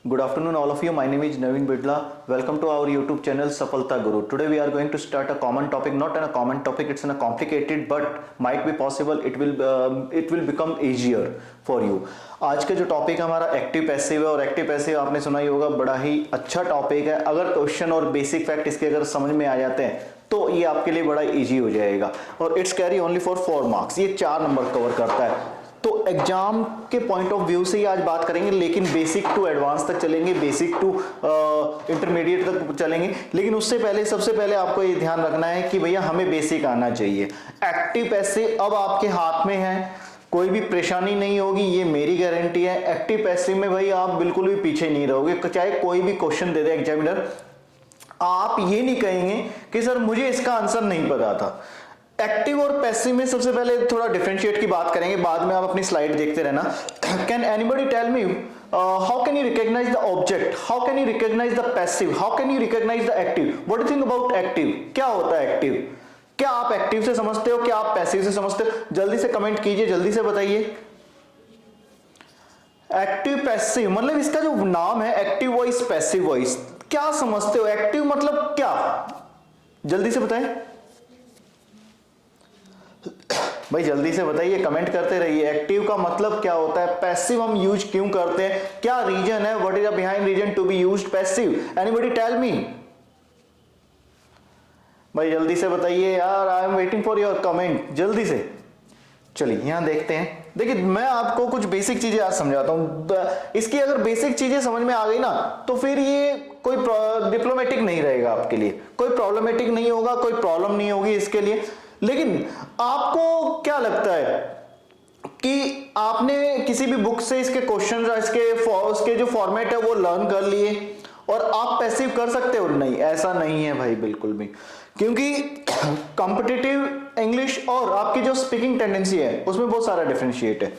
Good afternoon, all of you. My name is Naveen Bidla. Welcome to our YouTube channel Safalta Guru. Today we are going to start a common topic, not a common topic. It's a complicated, but might be possible. It will become easier for you. आज का जो topic हमारा active passive है, और active passive आपने सुना ही होगा, बड़ा ही अच्छा टॉपिक है. अगर क्वेश्चन और बेसिक फैक्ट इसके अगर समझ में आ जाते हैं तो ये आपके लिए बड़ा इजी हो जाएगा. और it's carry only for 4 marks. ये 4 नंबर कवर करता है. तो एग्जाम के पॉइंट ऑफ व्यू से ही आज बात करेंगे, लेकिन बेसिक टू एडवांस तक चलेंगे, बेसिक टू इंटरमीडिएट तक चलेंगे. लेकिन उससे पहले सबसे पहले आपको ये ध्यान रखना है कि भैया हमें बेसिक आना चाहिए. एक्टिव पैसिव अब आपके हाथ में है, कोई भी परेशानी नहीं होगी, ये मेरी गारंटी है. एक्टिव पैसिव में भाई आप बिल्कुल भी पीछे नहीं रहोगे. चाहे कोई भी क्वेश्चन दे दे एग्जामिनर, आप ये नहीं कहेंगे कि सर मुझे इसका आंसर नहीं पता था. एक्टिव और पैसिव में सबसे पहले थोड़ा डिफरेंशिएट की बात करेंगे, बाद में आप अपनी स्लाइड देखते रहना. Can anybody tell me how can you recognise the object, how can you recognise the passive, how can you recognise the active? What do you think about active? क्या होता है एक्टिव? क्या आप एक्टिव से समझते हो, क्या आप पैसिव से समझते हो? जल्दी से कमेंट कीजिए, जल्दी से बताइए. एक्टिव पैसिव मतलब इसका जो नाम है एक्टिव वॉइस पैसिव वॉइस, क्या समझते हो? एक्टिव मतलब क्या? जल्दी से बताएं भाई, जल्दी से बताइए, कमेंट करते रहिए. एक्टिव का मतलब क्या होता है? पैसिव हम यूज क्यों करते हैं? क्या रीजन है? What is the behind reason to be used passive? Anybody tell me भाई, जल्दी से बताइए यार. I am waiting for your comment, जल्दी से. चलिए यहां देखते हैं. देखिए मैं आपको कुछ बेसिक चीजें आज समझाता हूं. इसकी अगर बेसिक चीजें समझ में आ गई ना तो फिर ये कोई डिप्लोमेटिक नहीं रहेगा आपके लिए, कोई प्रॉब्लमेटिक नहीं होगा, कोई प्रॉब्लम नहीं होगी इसके लिए. लेकिन आपको क्या लगता है कि आपने किसी भी बुक से इसके क्वेश्चन, इसके जो फॉर्मेट है वो लर्न कर लिए और आप पैसिव कर सकते हो? नहीं, ऐसा नहीं है भाई, बिल्कुल भी. क्योंकि कॉम्पिटिटिव इंग्लिश और आपकी जो स्पीकिंग टेंडेंसी है उसमें बहुत सारा डिफरेंशिएट है.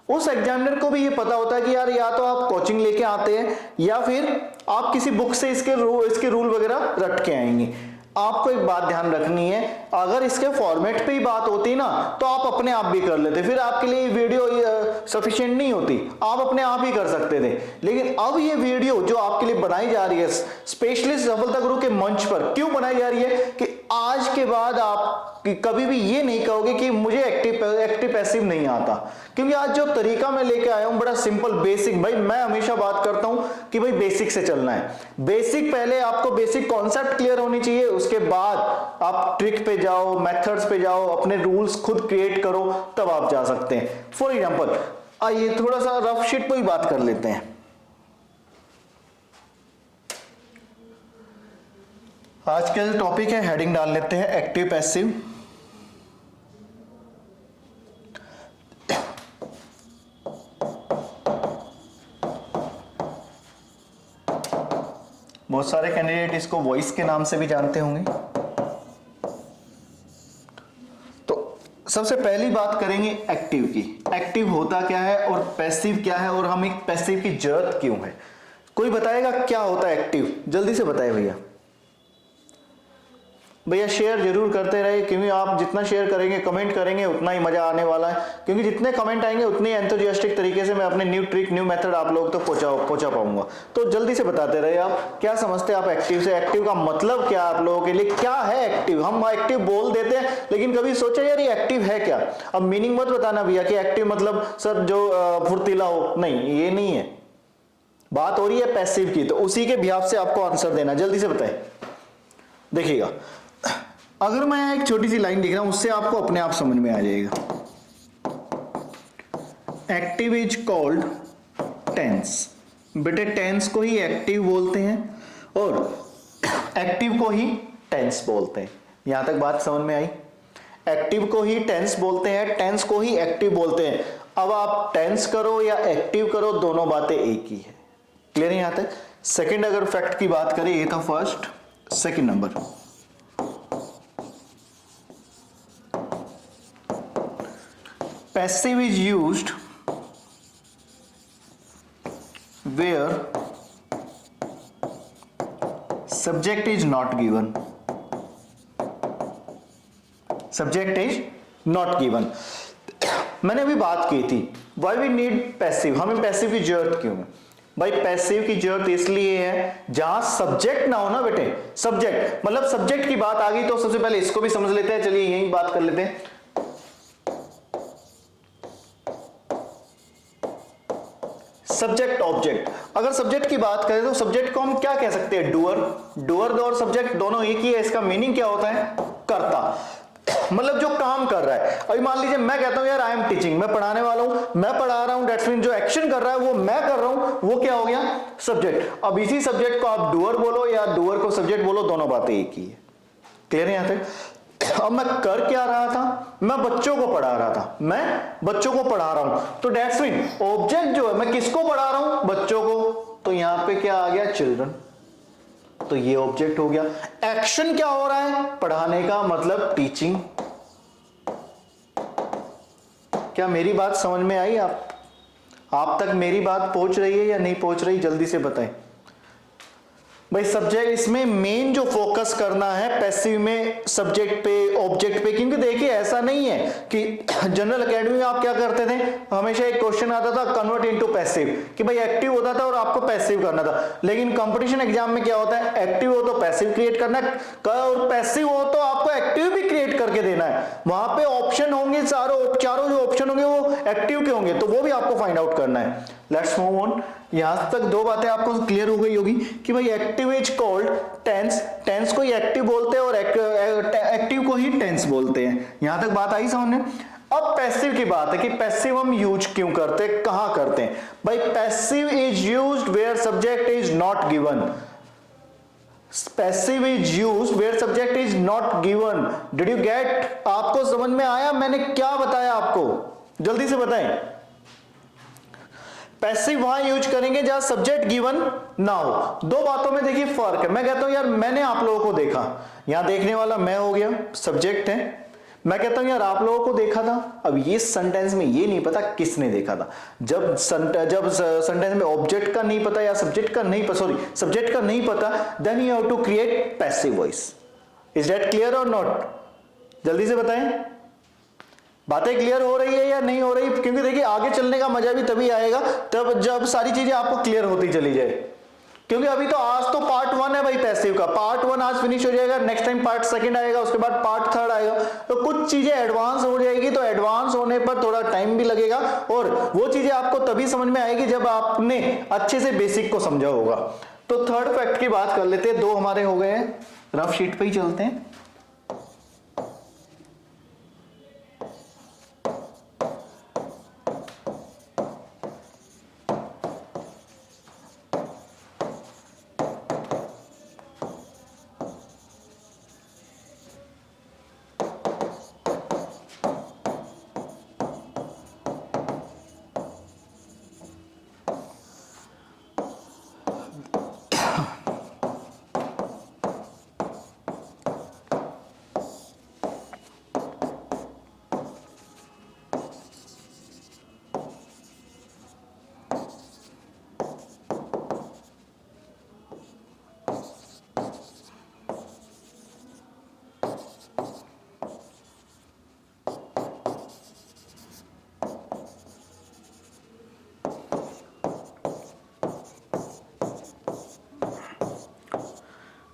उस एग्जामिनर को भी ये पता होता है कि यार या तो आप कोचिंग लेके आते हैं या फिर आप किसी बुक से इसके रूल वगैरह रट के आएंगे. आपको एक बात ध्यान रखनी है, अगर इसके फॉर्मेट पे ही बात होती ना तो आप अपने आप भी कर लेते, फिर आपके लिए वीडियो सफिशिएंट नहीं होती, आप अपने आप ही कर सकते थे. लेकिन अब ये वीडियो जो आपके लिए बनाई जा रही है स्पेशली सफलता गुरु के मंच पर, क्यों बनाई जा रही है कि आज के बाद आप कभी भी ये नहीं कहोगे कि मुझे एक्टिव पैसिव नहीं आता. क्योंकि आज जो तरीका मैं लेके आया हूं बड़ा सिंपल बेसिक. भाई मैं हमेशा बात करता हूं कि भाई बेसिक से चलना है. बेसिक पहले आपको बेसिक कॉन्सेप्ट क्लियर होनी चाहिए, उसके बाद आप ट्रिक पे जाओ, मेथड्स पे जाओ, अपने रूल्स खुद क्रिएट करो, तब आप जा सकते हैं. फॉर एग्जांपल आइए थोड़ा सा रफ शीट पे ही बात कर लेते हैं. आज का जो टॉपिक है हेडिंग डाल लेते हैं एक्टिव पैसिव. बहुत सारे कैंडिडेट इसको वॉइस के नाम से भी जानते होंगे. तो सबसे पहली बात करेंगे एक्टिव की. एक्टिव होता क्या है और पैसिव क्या है और हमें पैसिव की जरूरत क्यों है? कोई बताएगा क्या होता है एक्टिव? जल्दी से बताए भैया. भैया शेयर जरूर करते रहे, क्योंकि आप जितना शेयर करेंगे, कमेंट करेंगे, उतना ही मजा आने वाला है. क्योंकि जितने कमेंट आएंगे उतनी एंथुसियास्टिक तरीके से मैं अपने न्यू ट्रिक, न्यू मेथड आप लोग तक पहुंचा पाऊंगा. तो जल्दी से बताते रहे आप क्या समझते हैं आप एक्टिव से. एक्टिव का मतलब क्या आप लोगों के लिए? क्या है एक्टिव? हम एक्टिव बोल देते हैं लेकिन कभी सोचा यार ये एक्टिव है क्या? अब मीनिंग मत बताना भैया कि एक्टिव मतलब सर जो फुर्तीला हो, नहीं, ये नहीं है. बात हो रही है पैसिव की, तो उसी के बिहाफ से आपको आंसर देना. जल्दी से बताए. देखिएगा अगर मैं एक छोटी सी लाइन लिख रहा हूं उससे आपको अपने आप समझ में आ जाएगा. Active is called tense. बेटे टेंस को ही एक्टिव बोलते हैं और एक्टिव को ही टेंस बोलते हैं. यहां तक बात समझ में आई? एक्टिव को ही टेंस बोलते हैं, टेंस को ही एक्टिव बोलते हैं. अब आप टेंस करो या एक्टिव करो, दोनों बातें एक ही है. क्लियर है यहां तक? सेकंड अगर फैक्ट की बात करें, ये था first. Second number, passive is used where subject is not given. Subject is not given. मैंने अभी बात की थी वाई वी नीड पैसिव, हमें पैसिव की जरूरत क्यों है? भाई पैसिव की जरूरत इसलिए है जहां सब्जेक्ट ना हो ना बेटे, सब्जेक्ट मतलब सब्जेक्ट की बात आ गई तो सबसे पहले इसको भी समझ लेते हैं, चलिए यही बात कर लेते हैं। सब्जेक्ट ऑब्जेक्ट, अगर सब्जेक्ट की बात करें तो सब्जेक्ट को हम क्या कह सकते हैं, डूअर। डूअर और सब्जेक्ट दोनों एक ही है। इसका मीनिंग क्या होता है, कर्ता, मतलब जो काम कर रहा है। अभी मान लीजिए मैं कहता हूं यार आई एम टीचिंग, मैं पढ़ाने वाला हूं, मैं पढ़ा रहा हूं, दैट्स मीन जो एक्शन कर रहा है वो मैं कर रहा हूं, वो क्या हो गया, सब्जेक्ट। अब इसी सब्जेक्ट को आप डूअर बोलो या डूअर को सब्जेक्ट बोलो, दोनों बातें एक ही है। क्लियर है यहां तक? अब मैं कर क्या रहा था, मैं बच्चों को पढ़ा रहा था, मैं बच्चों को पढ़ा रहा हूं, तो दैट्स मीन ऑब्जेक्ट जो है मैं किसको पढ़ा रहा हूं, बच्चों को, तो यहां पे क्या आ गया, चिल्ड्रन, तो ये ऑब्जेक्ट हो गया। एक्शन क्या हो रहा है, पढ़ाने का, मतलब टीचिंग। क्या मेरी बात समझ में आई? आप तक मेरी बात पहुंच रही है या नहीं पहुंच रही, जल्दी से बताएं भाई। सब्जेक्ट इसमें मेन जो फोकस करना है पैसिव में सब्जेक्ट पे, ऑब्जेक्ट पे, क्योंकि देखिए ऐसा नहीं है कि जनरल एकेडमी में आप क्या करते थे, हमेशा एक क्वेश्चन आता था कन्वर्ट इनटू पैसिव, कि भाई एक्टिव होता था और आपको पैसिव करना था। लेकिन कंपटीशन एग्जाम में क्या होता है, एक्टिव हो तो पैसिव क्रिएट करना है और पैसिव हो तो आपको एक्टिव भी क्रिएट करके देना है। वहां पे ऑप्शन होंगे, चारों जो ऑप्शन होंगे वो एक्टिव के होंगे, तो वो भी आपको फाइंड आउट करना है। Let's move on. यहां तक दो बातें आपको क्लियर हो गई होगी कि भाई active is called tense, tense को ही एक्टिव बोलते हैं और एक्टिव को ही टेंस बोलते हैं। यहां तक बात आई समझ में? अब पैसिव की बात है कि पैसिव हम यूज क्यों करते हैं, कहां करते हैं भाई। Passive is used where subject is not given. Passive is used where subject is not given. Did you get? आपको समझ में आया मैंने क्या बताया आपको, जल्दी से बताएं। पैसिव वहां यूज करेंगे जहां सब्जेक्ट गिवन ना हो। दो बातों में देखिए फर्क है। मैं कहता हूं यार मैंने आप लोगों को देखा, यहां देखने वाला मैं हो गया, सब्जेक्ट है। मैं कहता हूं यार आप लोगों को देखा था। अब ये सेंटेंस में ये नहीं पता किसने देखा था। जब सेंटेंस में ऑब्जेक्ट का नहीं पता या सब्जेक्ट का नहीं, सॉरी सब्जेक्ट का नहीं पता, then you have to create passive voice. Is that clear और नॉट? जल्दी से बताएं, बातें क्लियर हो रही है या नहीं हो रही? क्योंकि देखिए आगे चलने का मजा भी तभी आएगा तब जब सारी चीजें आपको क्लियर होती चली जाए। क्योंकि अभी तो आज तो पार्ट 1 है भाई पैसिव का, पार्ट 1 आज फिनिश हो जाएगा, नेक्स्ट टाइम पार्ट 2 आएगा, उसके बाद पार्ट 3 आएगा, तो कुछ चीजें एडवांस हो जाएगी। तो एडवांस होने पर थोड़ा टाइम भी लगेगा और वो चीजें आपको तभी समझ में आएगी जब आपने अच्छे से बेसिक को समझा होगा। तो थर्ड फैक्ट की बात कर लेते हैं। दो हमारे हो गए हैं, रफ शीट पे ही चलते हैं।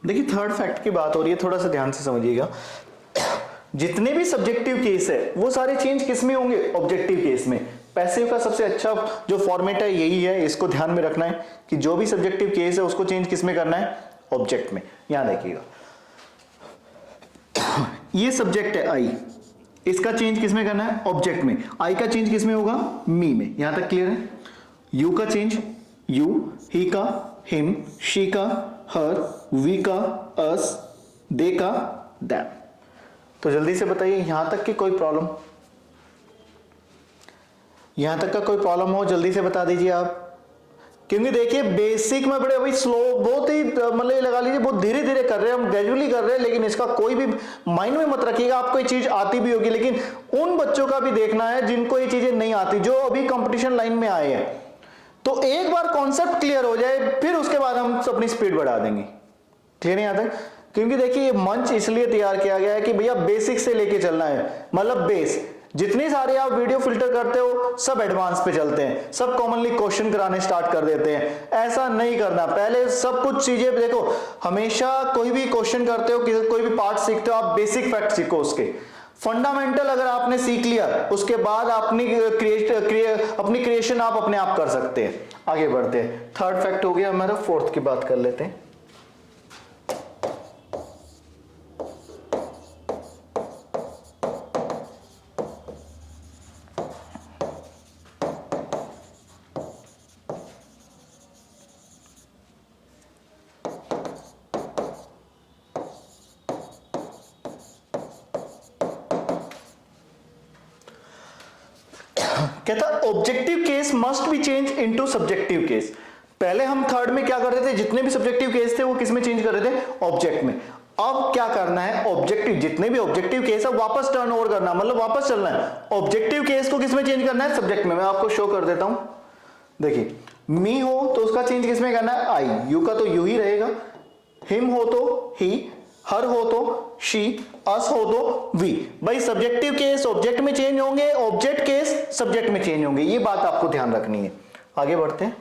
देखिए थर्ड फैक्ट की बात हो रही है, थोड़ा सा ध्यान से समझिएगा। जितने भी सब्जेक्टिव केस है वो सारे चेंज किस में होंगे, ऑब्जेक्टिव केस में। पैसिव का सबसे अच्छा जो फॉर्मेट है यही है, इसको ध्यान में रखना है कि जो भी सब्जेक्टिव केस है उसको चेंज किस में करना है, ऑब्जेक्ट में। यहां देखिएगा ये सब्जेक्ट है आई, इसका चेंज किस में करना है, ऑब्जेक्ट में। आई का चेंज किस में होगा, मी में। यहां तक क्लियर है? यू का चेंज यू, ही का हिम, शी का हर, वी का अस, दे का दैम। तो जल्दी से बताइए यहां तक की कोई प्रॉब्लम, यहां तक का कोई प्रॉब्लम हो जल्दी से बता दीजिए आप। क्योंकि देखिए बेसिक में बड़े भाई स्लो, बहुत ही मतलब लगा लीजिए बहुत धीरे धीरे कर रहे हैं हम, ग्रेजुअली कर रहे हैं, लेकिन इसका कोई भी माइंड में मत रखिएगा। आपको ये चीज आती भी होगी, लेकिन उन बच्चों का भी देखना है जिनको ये चीजें नहीं आती, जो अभी कंपटीशन लाइन में आए हैं। तो एक बार कॉन्सेप्ट क्लियर हो जाए फिर उसके बाद हम अपनी स्पीड बढ़ा देंगे। क्लियर नहीं आता? क्योंकि देखिए ये मंच इसलिए तैयार किया गया है कि भैया बेसिक से लेके चलना है, मतलब बेस। जितनी सारे आप वीडियो फिल्टर करते हो सब एडवांस पे चलते हैं, सब कॉमनली क्वेश्चन कराने स्टार्ट कर देते हैं। ऐसा नहीं करना, पहले सब कुछ चीजें देखो। हमेशा कोई भी क्वेश्चन करते हो, कोई भी पार्ट सीखते हो, आप बेसिक फैक्ट सीखो, उसके फंडामेंटल अगर आपने सीख लिया उसके बाद अपनी क्रिएशन आप अपने आप कर सकते हैं। आगे बढ़ते हैं, थर्ड फैक्ट हो गया हमारा, फोर्थ की बात कर लेते हैं। कहता objective case must be change into subjective case. पहले हम थर्ड में क्या कर रहे थे, जितने भी सब्जेक्टिव केस थे वो किस में चेंज कर रहे थे, ऑब्जेक्ट में। अब क्या करना है, ऑब्जेक्टिव जितने भी ऑब्जेक्टिव केस है वापस टर्न ओवर करना, मतलब वापस चलना है। ऑब्जेक्टिव केस को किस में चेंज करना है, सब्जेक्ट में। मैं आपको शो कर देता हूं, देखिए मी हो तो उसका चेंज किस में करना है, आई। यू का तो यू ही रहेगा, हिम हो तो ही, हर हो तो शी, अस हो तो वी। भाई सब्जेक्टिव केस ऑब्जेक्ट में चेंज होंगे, ऑब्जेक्ट केस सब्जेक्ट में चेंज होंगे, ये बात आपको ध्यान रखनी है। आगे बढ़ते हैं।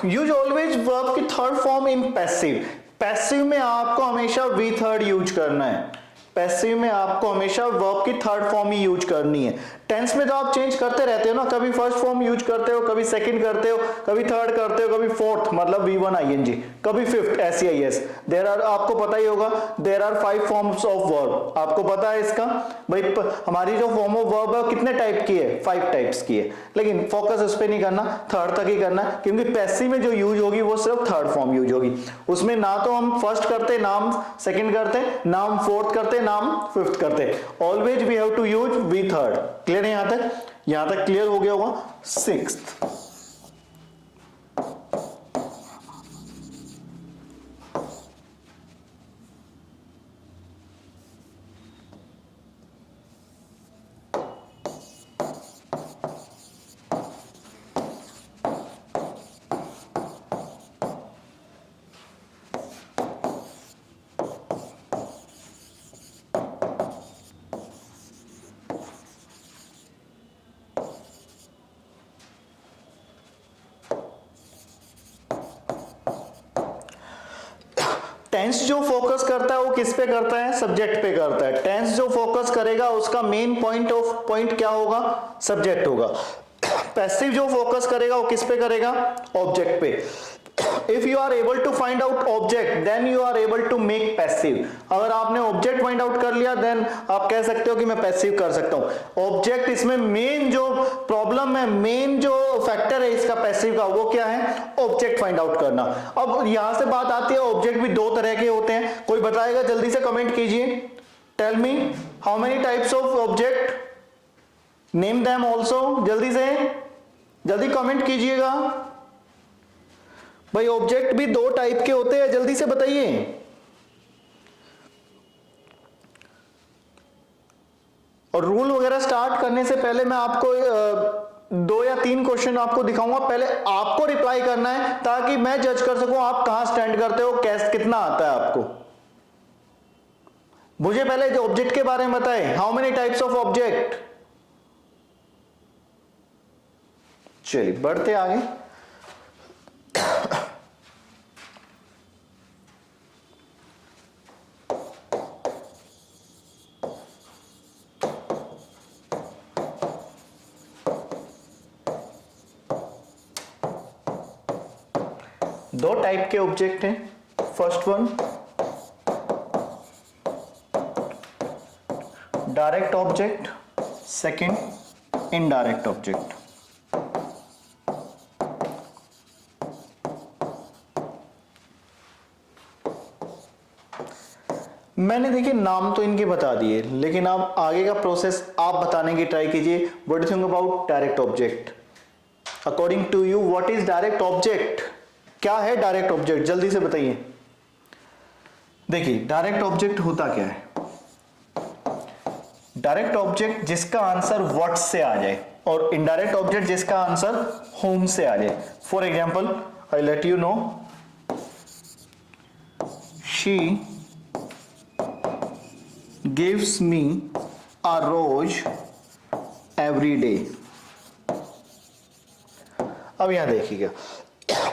यूज ऑलवेज वर्ब की third form in passive. Passive में आपको हमेशा वी थर्ड यूज करना है, पैसिव में आपको हमेशा वर्ब की थर्ड फॉर्म ही यूज करनी है। टेंस में तो आप चेंज करते रहते हो ना, कभी फर्स्ट फॉर्म यूज करते हो, कभी सेकंड करते हो, कभी थर्ड करते हो, कभी फोर्थ मतलब V1 ING, कभी फिफ्थ SEIS। देयर आर, आपको पता ही होगा, there are 5 forms of verb, आपको पता है इसका। भाई हमारी जो फॉर्म ऑफ वर्ब है कितने टाइप की है, 5 टाइप्स की है, लेकिन फोकस उस पर नहीं करना, थर्ड तक ही करना, क्योंकि पैसिव में जो यूज होगी वो सिर्फ थर्ड फॉर्म यूज होगी। उसमें ना तो हम फर्स्ट करते, नाम सेकंड करते, नाम फोर्थ करते, नाम फिफ्थ करते। Always we have to use we third. Clear है यहां तक? यहां तक क्लियर हो गया होगा। सिक्स्थ, टेंस जो फोकस करता है वो किस पे करता है, सब्जेक्ट पे करता है। टेंस जो फोकस करेगा उसका मेन पॉइंट क्या होगा, सब्जेक्ट होगा। पैसिव जो फोकस करेगा वो किस पे करेगा, ऑब्जेक्ट पे। If you are able to find out object then you are able to make passive. अगर आपने ऑब्जेक्ट फाइंड आउट कर लिया देन आप कह सकते हो कि मैं पैसिव कर सकता हूं। ऑब्जेक्ट इसमें मेन जो प्रॉब्लम है, मेन जो फैक्टर है इसका पैसिव का, वो क्या है, ऑब्जेक्ट फाइंड आउट करना। अब यहां से बात आती है, ऑब्जेक्ट भी 2 तरह के होते हैं। कोई बताएगा, जल्दी से कमेंट कीजिए, tell me how many types of object, name them also, जल्दी से जल्दी कमेंट कीजिएगा। भाई ऑब्जेक्ट भी 2 टाइप के होते हैं, जल्दी से बताइए। और रूल वगैरह स्टार्ट करने से पहले मैं आपको 2 या 3 क्वेश्चन आपको दिखाऊंगा, पहले आपको रिप्लाई करना है ताकि मैं जज कर सकूं आप कहां स्टैंड करते हो, कैसे कितना आता है आपको। मुझे पहले जो ऑब्जेक्ट के बारे में बताएं, how many types of object. चलिए बढ़ते आगे। दो टाइप के ऑब्जेक्ट हैं। First one direct object, second indirect object. मैंने देखिए नाम तो इनके बता दिए, लेकिन आप आगे का प्रोसेस आप बताने की ट्राई कीजिए। What do you think about direct object? According to you what is direct object? क्या है डायरेक्ट ऑब्जेक्ट, जल्दी से बताइए। देखिए डायरेक्ट ऑब्जेक्ट होता क्या है, डायरेक्ट ऑब्जेक्ट जिसका आंसर व्हाट से आ जाए। और इनडायरेक्ट ऑब्जेक्ट जिसका आंसर होम से आ जाए। For example I let you know, she gives me a rose every day. अब यहां देखिएगा,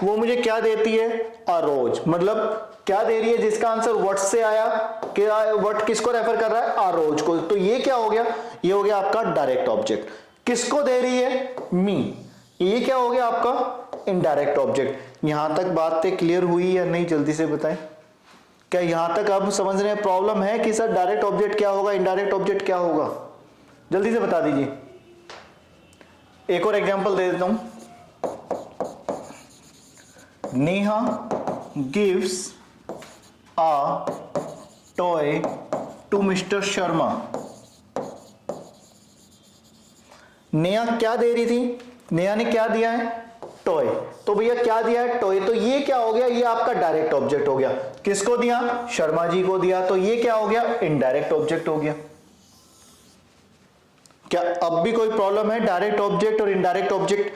वो मुझे क्या देती है, अ रोज, मतलब क्या दे रही है जिसका आंसर व्हाट से आया, क्या व्हाट किसको रेफर कर रहा है, अ रोज को। तो ये क्या हो गया, ये हो गया आपका डायरेक्ट ऑब्जेक्ट। किसको दे रही है, मी, ये क्या हो गया आपका इनडायरेक्ट ऑब्जेक्ट। यहां तक बातें क्लियर हुई या नहीं, जल्दी से बताएं। क्या यहां तक अब समझने में प्रॉब्लम है कि सर डायरेक्ट ऑब्जेक्ट क्या होगा, इनडायरेक्ट ऑब्जेक्ट क्या होगा, जल्दी से बता दीजिए। एक और एग्जांपल दे देता हूं, Neha gives a toy to Mr. Sharma. Neha क्या दे रही थी, नेहा ने क्या दिया है, टॉय। तो भैया क्या दिया है, टॉय। तो ये क्या हो गया, ये आपका डायरेक्ट ऑब्जेक्ट हो गया। किसको दिया, शर्मा जी को दिया। तो ये क्या हो गया, इनडायरेक्ट ऑब्जेक्ट हो गया। क्या अब भी कोई प्रॉब्लम है, डायरेक्ट ऑब्जेक्ट और इनडायरेक्ट ऑब्जेक्ट।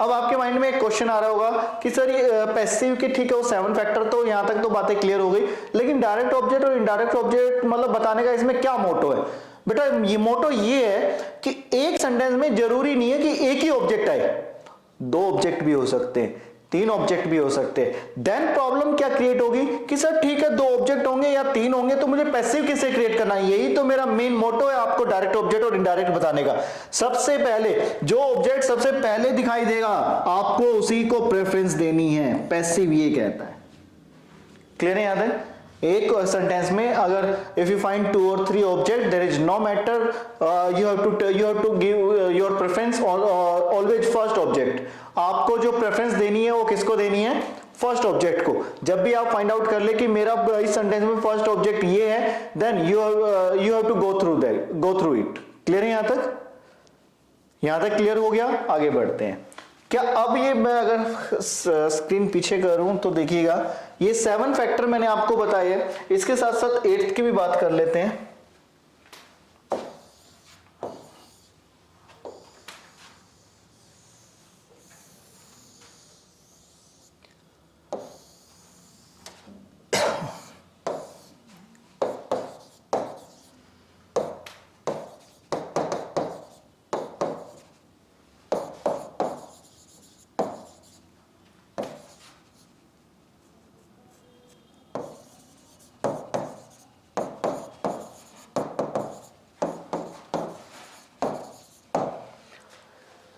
अब आपके माइंड में एक क्वेश्चन आ रहा होगा कि सर ये पैसिव की, ठीक है वो 7 फैक्टर, तो यहां तक तो बातें क्लियर हो गई, लेकिन डायरेक्ट ऑब्जेक्ट और इनडायरेक्ट ऑब्जेक्ट मतलब बताने का इसमें क्या मोटो है। बेटा ये मोटो ये है कि एक सेंटेंस में जरूरी नहीं है कि एक ही ऑब्जेक्ट आए, 2 ऑब्जेक्ट भी हो सकते हैं, 3 ऑब्जेक्ट भी हो सकते हैं। देन प्रॉब्लम क्या क्रिएट होगी कि सर ठीक है 2 ऑब्जेक्ट होंगे या 3 होंगे, तो मुझे पैसिव किससे क्रिएट करना है। यही तो मेरा मेन मोटो है, आपको डायरेक्ट ऑब्जेक्ट और इनडायरेक्ट बताने का। सबसे पहले जो ऑब्जेक्ट सबसे पहले दिखाई देगा आपको उसी को प्रेफरेंस देनी है, पैसिव ये कहता है। क्लियर है, याद है। एक सेंटेंस में अगर if you find 2 or 3 object, there is no matter, you have to give your preference always first object. आपको जो प्रेफरेंस देनी है वो किसको देनी है, फर्स्ट ऑब्जेक्ट को। जब भी आप फाइंड आउट कर ले कि मेरा इस सेंटेंस में फर्स्ट ऑब्जेक्ट ये है, then you have to go through it. Clear है यहां तक, यहां तक क्लियर हो गया। आगे बढ़ते हैं। क्या अब ये मैं अगर स्क्रीन पीछे करूं तो देखिएगा, ये 7 फैक्टर मैंने आपको बताए, इसके साथ साथ 8th की भी बात कर लेते हैं।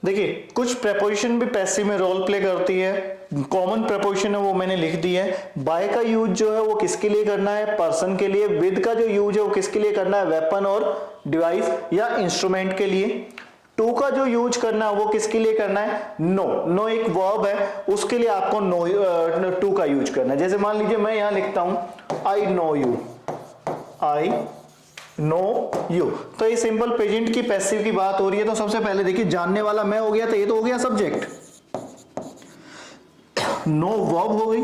देखिए कुछ प्रेपोजिशन भी पैसिव में रोल प्ले करती है। कॉमन प्रेपोजिशन है वो मैंने लिख दी है। बाय का यूज जो है वो किसके लिए करना है, पर्सन के लिए। विद का जो यूज है वो किसके लिए करना है, वेपन और डिवाइस या इंस्ट्रूमेंट के लिए। टू का जो यूज करना है वो किसके लिए करना है, नो। नो एक वर्ब है, उसके लिए आपको नो टू का यूज करना है। जैसे मान लीजिए मैं यहां लिखता हूं I know you, I know you, तो ये सिंपल प्रेजेंट की पैसिव की बात हो रही है। तो सबसे पहले देखिए जानने वाला मैं हो गया, तो ये तो हो गया सब्जेक्ट, नो वर्ब हो गई,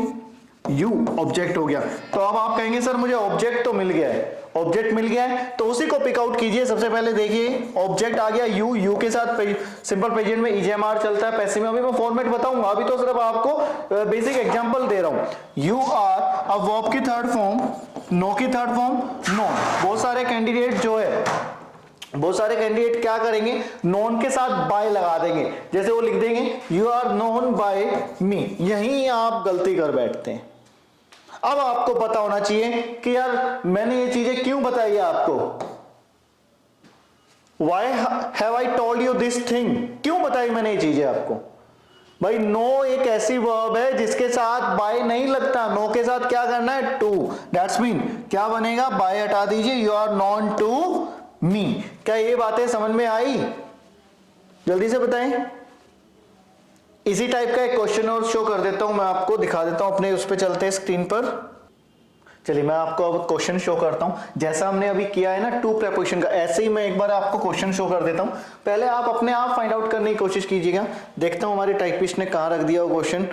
यू ऑब्जेक्ट हो गया। तो अब आप कहेंगे सर मुझे ऑब्जेक्ट तो मिल गया है, ऑब्जेक्ट मिल गया है तो उसी को पिक आउट कीजिए। सबसे पहले देखिए ऑब्जेक्ट आ गया यू, यू के साथ सिंपल प्रेजेंट में ईजेएमआर चलता है, पैसिव में अभी मैं फॉर्मेट बताऊंगा, अभी तो सिर्फ आपको बेसिक एग्जांपल दे रहा हूं। यू आर, अब वर्ब की थर्ड फॉर्म, नो की थर्ड फॉर्म नो। बहुत सारे कैंडिडेट जो है, बहुत सारे कैंडिडेट क्या करेंगे, नोन के साथ बाय लगा देंगे। जैसे वो लिख देंगे यू आर नोन बाय मी, यहीं आप गलती कर बैठते हैं। अब आपको पता होना चाहिए कि यार मैंने ये चीजें क्यों बताई है आपको, Why have I told you this thing, क्यों बताई मैंने ये चीजें आपको। भाई नो एक ऐसी वर्ब है जिसके साथ बाय नहीं लगता, नो के साथ क्या करना है, टू। दैट्स मीन क्या बनेगा, बाय हटा दीजिए, you are known to me. क्या ये बातें समझ में आई, जल्दी से बताएं। इसी टाइप का एक क्वेश्चन और शो कर देता हूं, मैं आपको दिखा देता हूं, अपने उस पे चलते हैं स्क्रीन पर। चलिए मैं आपको अब क्वेश्चन शो करता हूं। जैसा हमने अभी किया है ना टू प्रेपोजिशन का, ऐसे ही मैं एक बार आपको क्वेश्चन शो कर देता हूं। पहले आप अपने आप फाइंड आउट करने की कोशिश कीजिएगा। देखता हूं हमारे टाइपिस्ट ने कहां रख दिया वो क्वेश्चन,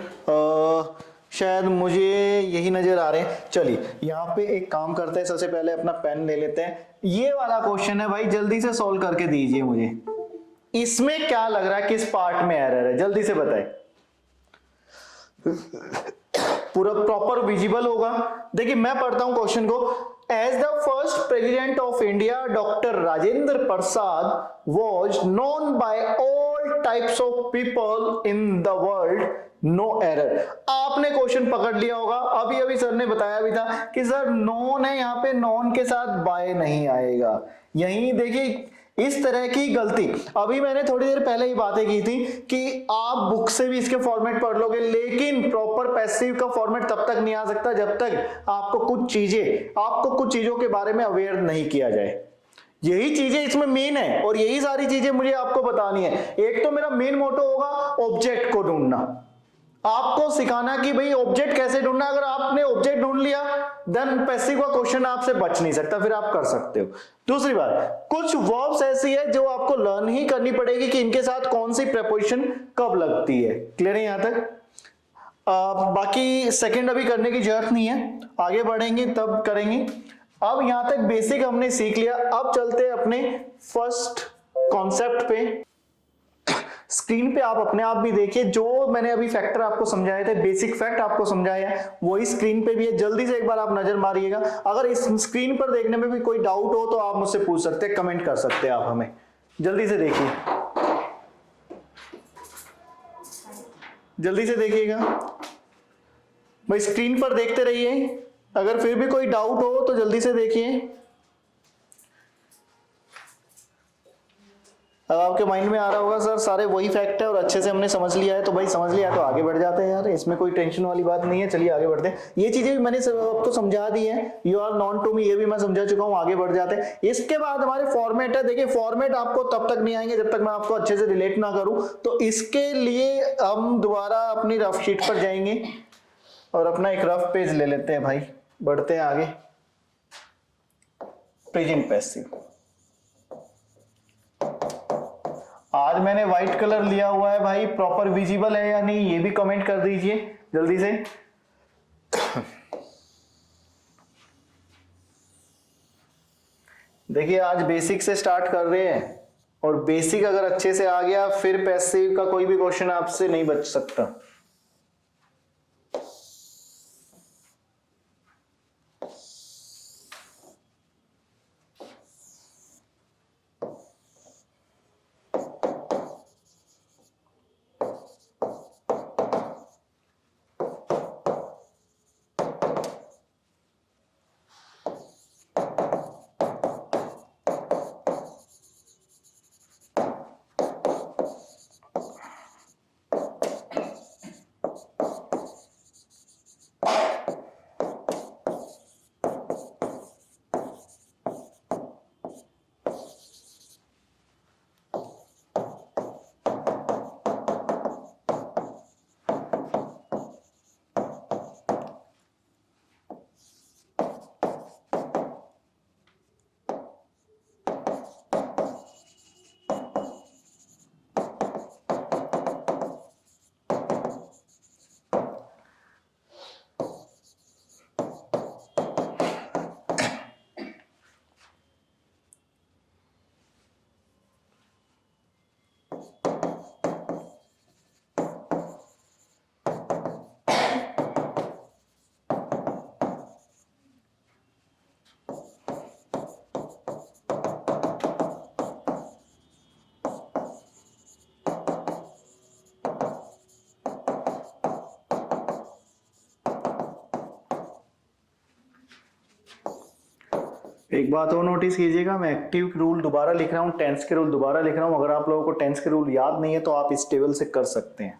शायद मुझे यही नजर आ रहे हैं। चलिए यहाँ पे एक काम करते हैं, सबसे पहले अपना पेन ले लेते हैं। ये वाला क्वेश्चन है भाई, जल्दी से सॉल्व करके दीजिए मुझे। इसमें क्या लग रहा है, किस पार्ट में एरर है, जल्दी से बताए। पूरा प्रॉपर विजिबल होगा। देखिए मैं पढ़ता हूं क्वेश्चन को। As the first president of India doctor Rajendra Prasad was known by all types of people in the world, no error. आपने क्वेश्चन पकड़ लिया होगा। अभी अभी सर ने बताया भी था कि सर नोन है, यहां पे नोन के साथ बाय नहीं आएगा। यही देखिए इस तरह की गलती अभी मैंने थोड़ी देर पहले ही बातें की थी कि आप बुक से भी इसके फॉर्मेट पढ़ लोगे, लेकिन प्रॉपर पैसिव का फॉर्मेट तब तक नहीं आ सकता जब तक आपको कुछ चीजों के बारे में अवेयर नहीं किया जाए। यही चीजें इसमें मेन है और यही सारी चीजें मुझे आपको बतानी है। एक तो मेरा मेन मोटो होगा ऑब्जेक्ट को ढूंढना, आपको सिखाना कि भाई ऑब्जेक्ट कैसे ढूंढना। अगर आपने ऑब्जेक्ट ढूंढ लिया देन पैसिव का क्वेश्चन आपसे बच नहीं सकता, फिर आप कर सकते हो। दूसरी बात, कुछ वर्ब्स ऐसी है जो आपको लर्न ही करनी पड़ेगी कि इनके साथ कौन सी प्रीपोजिशन कब लगती है। क्लियर है यहां तक? बाकी सेकंड अभी करने की जरूरत नहीं है, आगे बढ़ेंगे तब करेंगे। अब यहां तक बेसिक हमने सीख लिया। अब चलते हैं अपने फर्स्ट कॉन्सेप्ट पे। स्क्रीन पे आप अपने आप भी देखिए, जो मैंने अभी फैक्टर आपको समझाए थे, बेसिक फैक्ट आपको समझाया है, वही स्क्रीन पे भी है। जल्दी से एक बार आप नजर मारिएगा। अगर इस स्क्रीन पर देखने में भी कोई डाउट हो तो आप मुझसे पूछ सकते हैं, कमेंट कर सकते हैं आप हमें। जल्दी से देखिए, जल्दी से देखिएगा भाई, स्क्रीन पर देखते रहिए। अगर फिर भी कोई डाउट हो तो जल्दी से देखिए। अब आपके माइंड में आ रहा होगा सर सारे वही फैक्ट है और अच्छे से हमने समझ लिया है, तो भाई समझ लिया तो आगे बढ़ जाते हैं यार, इसमें कोई टेंशन वाली बात नहीं है। चलिए आगे बढ़ते हैं। ये चीजें भी मैंने आपको समझा दी है, you are known to me, ये भी मैं समझा चुका हूँ। आगे बढ़ जाते हैं। इसके बाद हमारे फॉर्मेट है। देखिए फॉर्मेट आपको तब तक नहीं आएंगे जब तक मैं आपको अच्छे से रिलेट ना करूं। तो इसके लिए हम दोबारा अपनी रफ शीट पर जाएंगे और अपना एक रफ पेज ले लेते हैं भाई। बढ़ते हैं आगे। प्रेजेंट पैसिव, आज मैंने व्हाइट कलर लिया हुआ है भाई, प्रॉपर विजिबल है या नहीं ये भी कमेंट कर दीजिए जल्दी से। देखिए आज बेसिक से स्टार्ट कर रहे हैं और बेसिक अगर अच्छे से आ गया फिर पैसिव का कोई भी क्वेश्चन आपसे नहीं बच सकता। एक बात और नोटिस कीजिएगा, मैं एक्टिव रूल दोबारा लिख रहा हूँ, टेंस के रूल दोबारा लिख रहा हूँ। अगर आप लोगों को टेंस के रूल याद नहीं है तो आप इस टेबल से कर सकते हैं।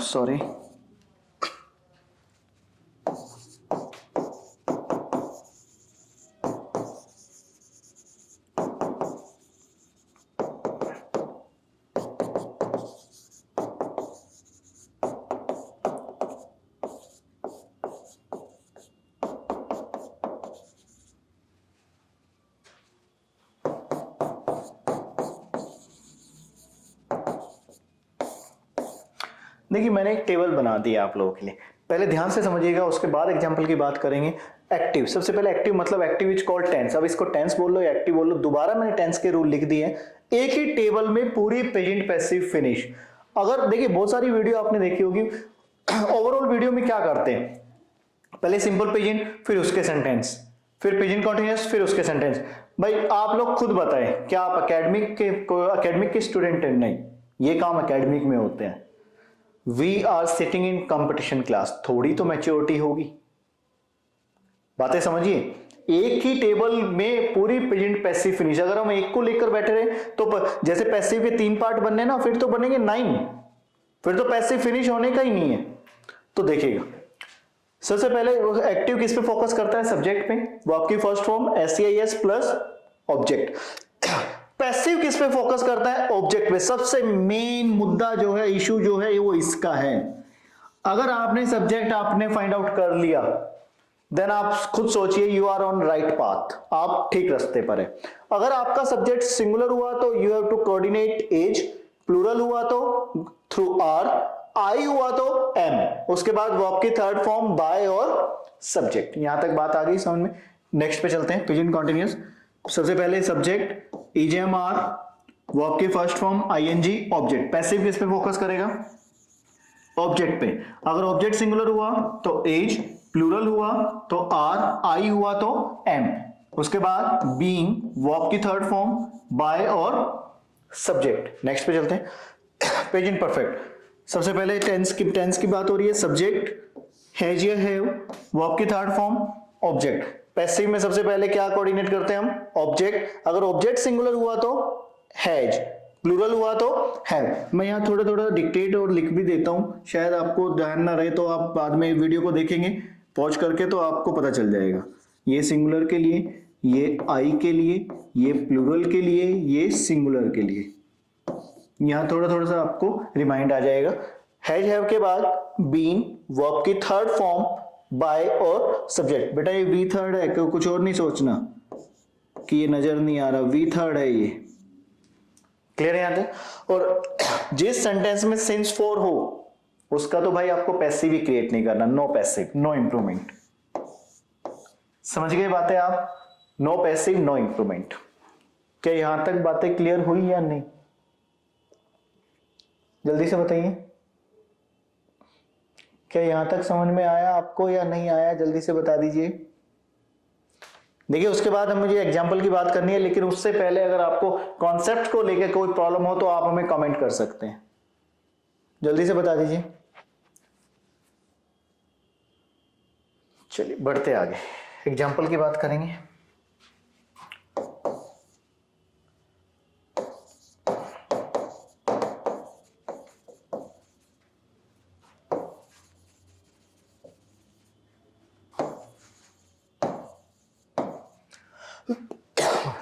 सॉरी, देखिए मैंने एक टेबल बना दिया आप लोगों के लिए, पहले ध्यान से समझिएगा, उसके बाद एग्जांपल की बात करेंगे। एक्टिव, सबसे पहले एक्टिव मतलब एक्टिव इज कॉल्ड टेंस। अब इसको टेंस बोल लो या एक्टिव बोल लो, दोबारा मैंने टेंस के रूल लिख दिए एक ही टेबल में, पूरी प्रेजेंट पैसिव फिनिश। अगर देखिए बहुत सारी वीडियो आपने देखी होगी, ओवरऑल वीडियो में क्या करते हैं, पहले सिंपल प्रेजेंट, फिर उसके सेंटेंस, फिर प्रेजेंट कंटीन्यूअस, फिर उसके सेंटेंस। भाई आप लोग खुद बताएं, क्या आप एकेडमिक के स्टूडेंट हैं? नहीं, ये काम एकेडमिक में होते हैं। We are sitting in competition class, थोड़ी तो मैच्योरिटी होगी, बातें समझिए। एक ही टेबल में पूरी प्रेजेंट पैसिव फिनिश, अगर हम एक को लेकर बैठे रहे तो जैसे पैसिव के 3 पार्ट बनने ना, फिर तो बनेंगे 9, फिर तो पैसिव फिनिश होने का ही नहीं है। तो देखिएगा, सबसे पहले एक्टिव किस पे फोकस करता है? सब्जेक्ट पे, वो आपकी first form SEIS plus object. Passive किस पे फोकस करता है? ऑब्जेक्ट पे। सबसे मेन मुद्दा जो है, इशू जो है, वो इसका है। अगर आपने सब्जेक्ट आपने फाइंड आउट कर लिया, देन आप खुद सोचिए, you are on right path, आप ठीक रास्ते पर है। अगर आपका सब्जेक्ट सिंगुलर हुआ तो you have to coordinate as, plural हुआ तो थ्रू आर, आई हुआ तो एम, उसके बाद वर्ब की थर्ड फॉर्म बाय और सब्जेक्ट। यहां तक बात आ गई समझ में? नेक्स्ट पे चलते हैं, प्रेजेंट कंटीन्यूअस। सबसे पहले सब्जेक्ट EJMR, वर्ब की first form ING, object. Passive किस पे फोकस करेगा? ऑब्जेक्ट पे। अगर ऑब्जेक्ट सिंगुलर हुआ तो एज, प्लूरल हुआ तो आर, आई हुआ तो एम, उसके बाद बीइंग, वर्ब की थर्ड फॉर्म, बाय और सब्जेक्ट। नेक्स्ट पे चलते हैं, प्रेजेंट परफेक्ट। सबसे पहले टेंस की बात हो रही है, सब्जेक्ट हैज या हैव, वर्ब की थर्ड फॉर्म, ऑब्जेक्ट। पैसिव में सबसे पहले क्या कोऑर्डिनेट करते हैं हम? ऑब्जेक्ट। अगर ऑब्जेक्ट सिंगुलर हुआ तो हैज, प्लूरल हुआ तो हैव। मैं यहाँ थोड़ा थोड़ा डिक्टेट और लिख भी देता हूँ, शायद आपको ध्यान ना रहे तो आप बाद में वीडियो को देखेंगे पॉज करके तो आपको पता चल जाएगा। ये सिंगुलर के लिए, ये आई के लिए, ये प्लूरल के लिए, ये सिंगुलर के लिए। यहां थोड़ा थोड़ा सा आपको रिमाइंड आ जाएगा। हैज हैव के बाद बीन, वर्ब की थर्ड फॉर्म, बाय और सब्जेक्ट। बेटा ये वी थर्ड है, कुछ और नहीं सोचना कि ये नजर नहीं आ रहा, वी थर्ड है ये। क्लियर है यहां तक? और जिस सेंटेंस में सिंस फॉर हो उसका तो भाई आपको पैसिव ही क्रिएट नहीं करना, नो पैसिव नो इंप्रूवमेंट। समझ गए बातें आप? No passive no improvement. क्या यहां तक बातें क्लियर हुई या नहीं? जल्दी से बताइए, क्या यहां तक समझ में आया आपको या नहीं आया? जल्दी से बता दीजिए। देखिए उसके बाद हम मुझे एग्जाम्पल की बात करनी है, लेकिन उससे पहले अगर आपको कॉन्सेप्ट को लेकर कोई प्रॉब्लम हो तो आप हमें कमेंट कर सकते हैं, जल्दी से बता दीजिए। चलिए बढ़ते आगे, एग्जाम्पल की बात करेंगे।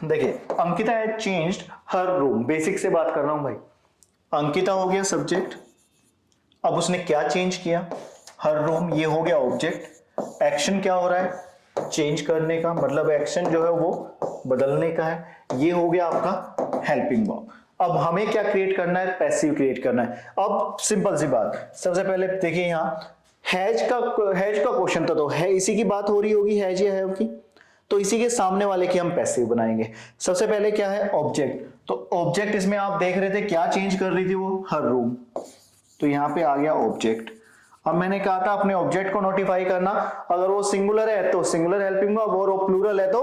देखिए Ankita has changed her room, basic से बात कर रहा हूं भाई। अंकिता हो गया सब्जेक्ट, अब उसने क्या चेंज किया? हर रूम। ये हो गया ऑब्जेक्ट। एक्शन क्या हो रहा है? चेंज करने का, मतलब एक्शन जो है वो बदलने का है। ये हो गया आपका हेल्पिंग वर्ब। अब हमें क्या क्रिएट करना है? पैसिव क्रिएट करना है। अब सिंपल सी बात, सबसे पहले देखिए यहाँ हैज का क्वेश्चन था, तो है इसी की बात हो रही होगी, हैज या हैव की, तो इसी के सामने वाले की हम पैसिव बनाएंगे। सबसे पहले क्या है? ऑब्जेक्ट। तो ऑब्जेक्ट इसमें आप देख रहे थे क्या चेंज कर रही थी वो? हर रूम। तो यहां पे आ गया ऑब्जेक्ट। अब मैंने कहा था अपने ऑब्जेक्ट को नोटिफाई करना, अगर वो सिंगुलर है तो सिंगुलर हेल्पिंग वर्ब, और वो प्लूरल है तो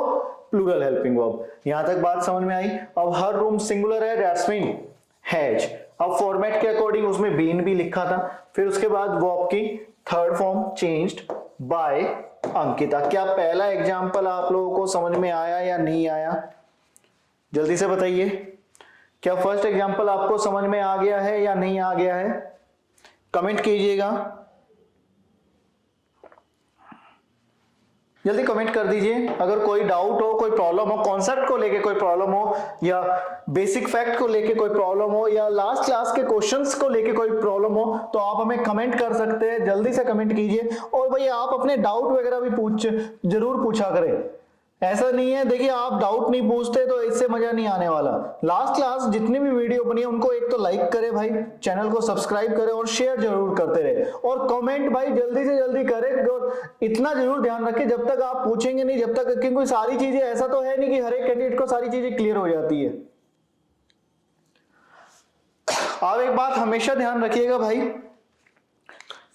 प्लूरल हेल्पिंग वर्ब। यहां तक बात समझ में आई? अब हर रूम सिंगुलर है, दैट्स मीन हैज। अब फॉर्मेट के अकॉर्डिंग उसमें बीन भी लिखा था, फिर उसके बाद वर्ब की third form changed by Ankita. क्या पहला एग्जाम्पल आप लोगों को समझ में आया या नहीं आया? जल्दी से बताइए, क्या फर्स्ट एग्जाम्पल आपको समझ में आ गया है या नहीं आ गया है? कमेंट कीजिएगा, जल्दी कमेंट कर दीजिए। अगर कोई डाउट हो, कोई प्रॉब्लम हो, कॉन्सेप्ट को लेके कोई प्रॉब्लम हो, या बेसिक फैक्ट को लेके कोई प्रॉब्लम हो, या लास्ट क्लास के क्वेश्चंस को लेके कोई प्रॉब्लम हो, तो आप हमें कमेंट कर सकते हैं। जल्दी से कमेंट कीजिए। और भाई आप अपने डाउट वगैरह भी जरूर पूछा करें, ऐसा नहीं है, देखिए आप डाउट नहीं पूछते तो इससे मजा नहीं आने वाला। लास्ट क्लास जितनी भी वीडियो बनी है उनको एक तो लाइक करे भाई, चैनल को सब्सक्राइब करे और शेयर जरूर करते रहे, और कमेंट भाई जल्दी से जल्दी करें। और इतना जरूर ध्यान रखें जब तक आप पूछेंगे नहीं, जब तक, क्योंकि सारी चीजें ऐसा तो है नहीं कि हर एक कैंडिडेट को सारी चीजें क्लियर हो जाती है। आप एक बात हमेशा ध्यान रखिएगा भाई,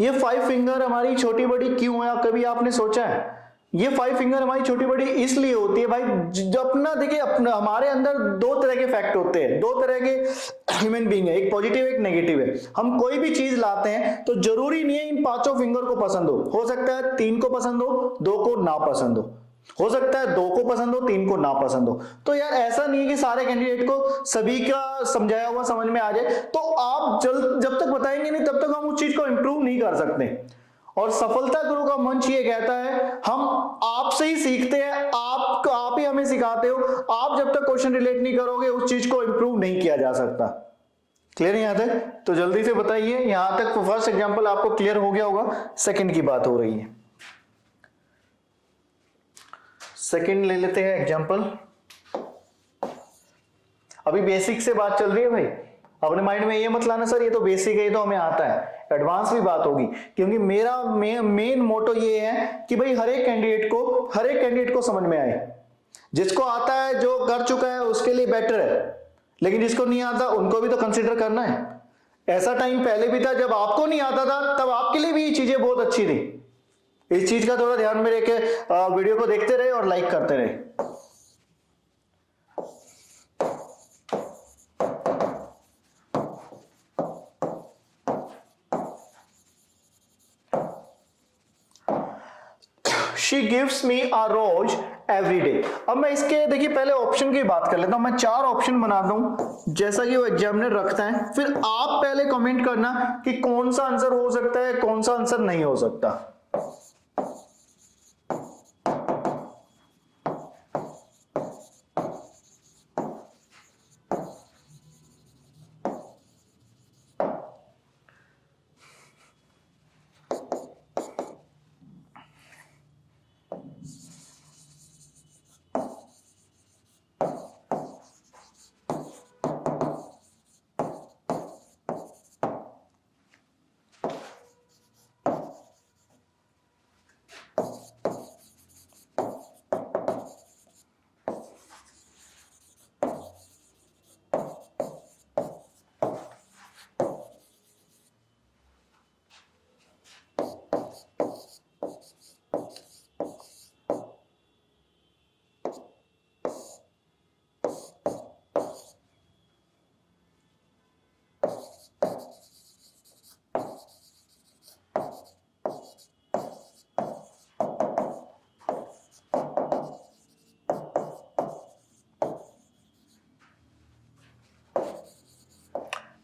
ये 5 फिंगर हमारी छोटी बड़ी क्यों है? कभी आपने सोचा है? ये 5 फिंगर हमारी छोटी बड़ी इसलिए होती है भाई, जो अपना देखिए, अपना हमारे अंदर दो तरह के फैक्ट होते हैं, दो तरह के ह्यूमन बीइंग है, एक पॉजिटिव एक नेगेटिव है। हम कोई भी चीज लाते हैं तो जरूरी नहीं है इन 5 फिंगर को पसंद हो सकता है 3 को पसंद हो, 2 को ना पसंद हो सकता है 2 को पसंद हो, 3 को ना पसंद हो। तो यार ऐसा नहीं है कि सारे कैंडिडेट को सभी का समझाया हुआ समझ में आ जाए, तो आप जब तक बताएंगे नहीं तब तक हम उस चीज को इंप्रूव नहीं कर सकते। और सफलता गुरु का मंच ये कहता है हम आपसे ही सीखते हैं, आप ही हमें सिखाते हो। आप जब तक क्वेश्चन रिलेट नहीं करोगे उस चीज को इंप्रूव नहीं किया जा सकता। क्लियर है यहां तक? तो जल्दी से बताइए, यहां तक फर्स्ट एग्जांपल आपको क्लियर हो गया होगा। सेकंड की बात हो रही है, सेकंड ले लेते हैं एग्जांपल। अभी बेसिक से बात चल रही है भाई, अपने माइंड में ये मत लाना सर ये तो बेसिक है, ये तो हमें आता है। एडवांस भी बात होगी, क्योंकि मेरा मेन मोटो ये है कि भाई हर एक कैंडिडेट को समझ में आए। जिसको आता है, जो कर चुका है उसके लिए बेटर है, लेकिन जिसको नहीं आता उनको भी तो कंसीडर करना है। ऐसा टाइम पहले भी था जब आपको नहीं आता था, तब आपके लिए भी ये चीजें बहुत अच्छी थी। इस चीज का थोड़ा ध्यान में रख के वीडियो को देखते रहे और लाइक करते रहे। She gives me a rose every day। अब मैं इसके देखिए पहले ऑप्शन की बात कर लेता हूं। मैं 4 ऑप्शन बना दूं जैसा कि वो एग्जामिनर रखता है, फिर आप पहले कमेंट करना कि कौन सा आंसर हो सकता है, कौन सा आंसर नहीं हो सकता।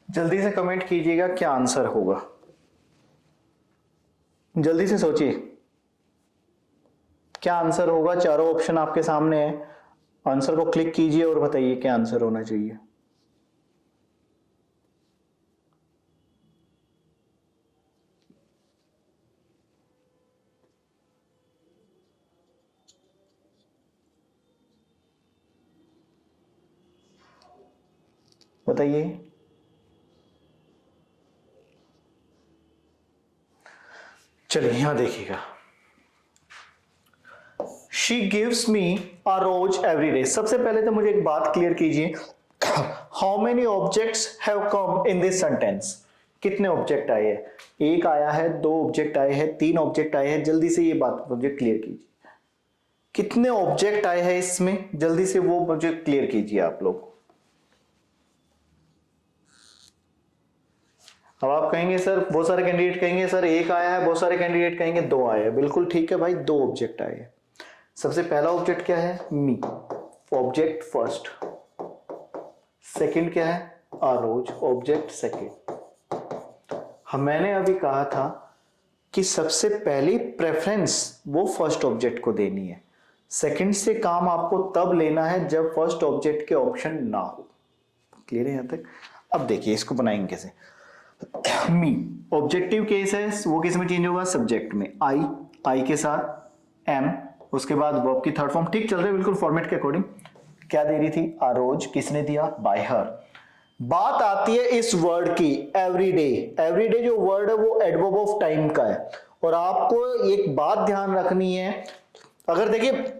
जल्दी से कमेंट कीजिएगा क्या आंसर होगा, जल्दी से सोचिए क्या आंसर होगा। चारों ऑप्शन आपके सामने है, आंसर को क्लिक कीजिए और बताइए क्या आंसर होना चाहिए। बताइए। चलिए यहां देखिएगा, She gives me a rose every day। सबसे पहले तो मुझे एक बात क्लियर कीजिए, How many objects have come in this sentence? कितने ऑब्जेक्ट आए हैं? 1 आया है, 2 ऑब्जेक्ट आए हैं, 3 ऑब्जेक्ट आए हैं। जल्दी से ये बात मुझे क्लियर कीजिए, कितने ऑब्जेक्ट आए हैं इसमें, जल्दी से वो मुझे क्लियर कीजिए आप लोग। अब आप कहेंगे सर, बहुत सारे कैंडिडेट कहेंगे सर 1 आया है, बहुत सारे कैंडिडेट कहेंगे 2 आए हैं। बिल्कुल ठीक है भाई, 2 ऑब्जेक्ट आए हैं। सबसे पहला ऑब्जेक्ट क्या है? मी, ऑब्जेक्ट फर्स्ट। सेकंड क्या है? आ रोज, ऑब्जेक्ट सेकंड। मैंने अभी कहा था कि सबसे पहली प्रेफरेंस वो फर्स्ट ऑब्जेक्ट को देनी है, सेकंड से काम आपको तब लेना है जब फर्स्ट ऑब्जेक्ट के ऑप्शन ना हो। क्लियर है यहां तक? अब देखिए इसको बनाएंगे कैसे। मी ऑब्जेक्टिव केस है, वो किस में चेंज होगा? सब्जेक्ट में। आई के साथ एम उसके बाद वर्ब की थर्ड फॉर्म ठीक चल रही है बिल्कुल फॉर्मेट के अकॉर्डिंग। क्या दे रही थी? आ रोज, किसने दिया? बाय हर। बात आती है इस वर्ड की एवरीडे। एवरीडे जो वर्ड है वो एडवर्ब ऑफ टाइम का है, और आपको एक बात ध्यान रखनी है, अगर देखिए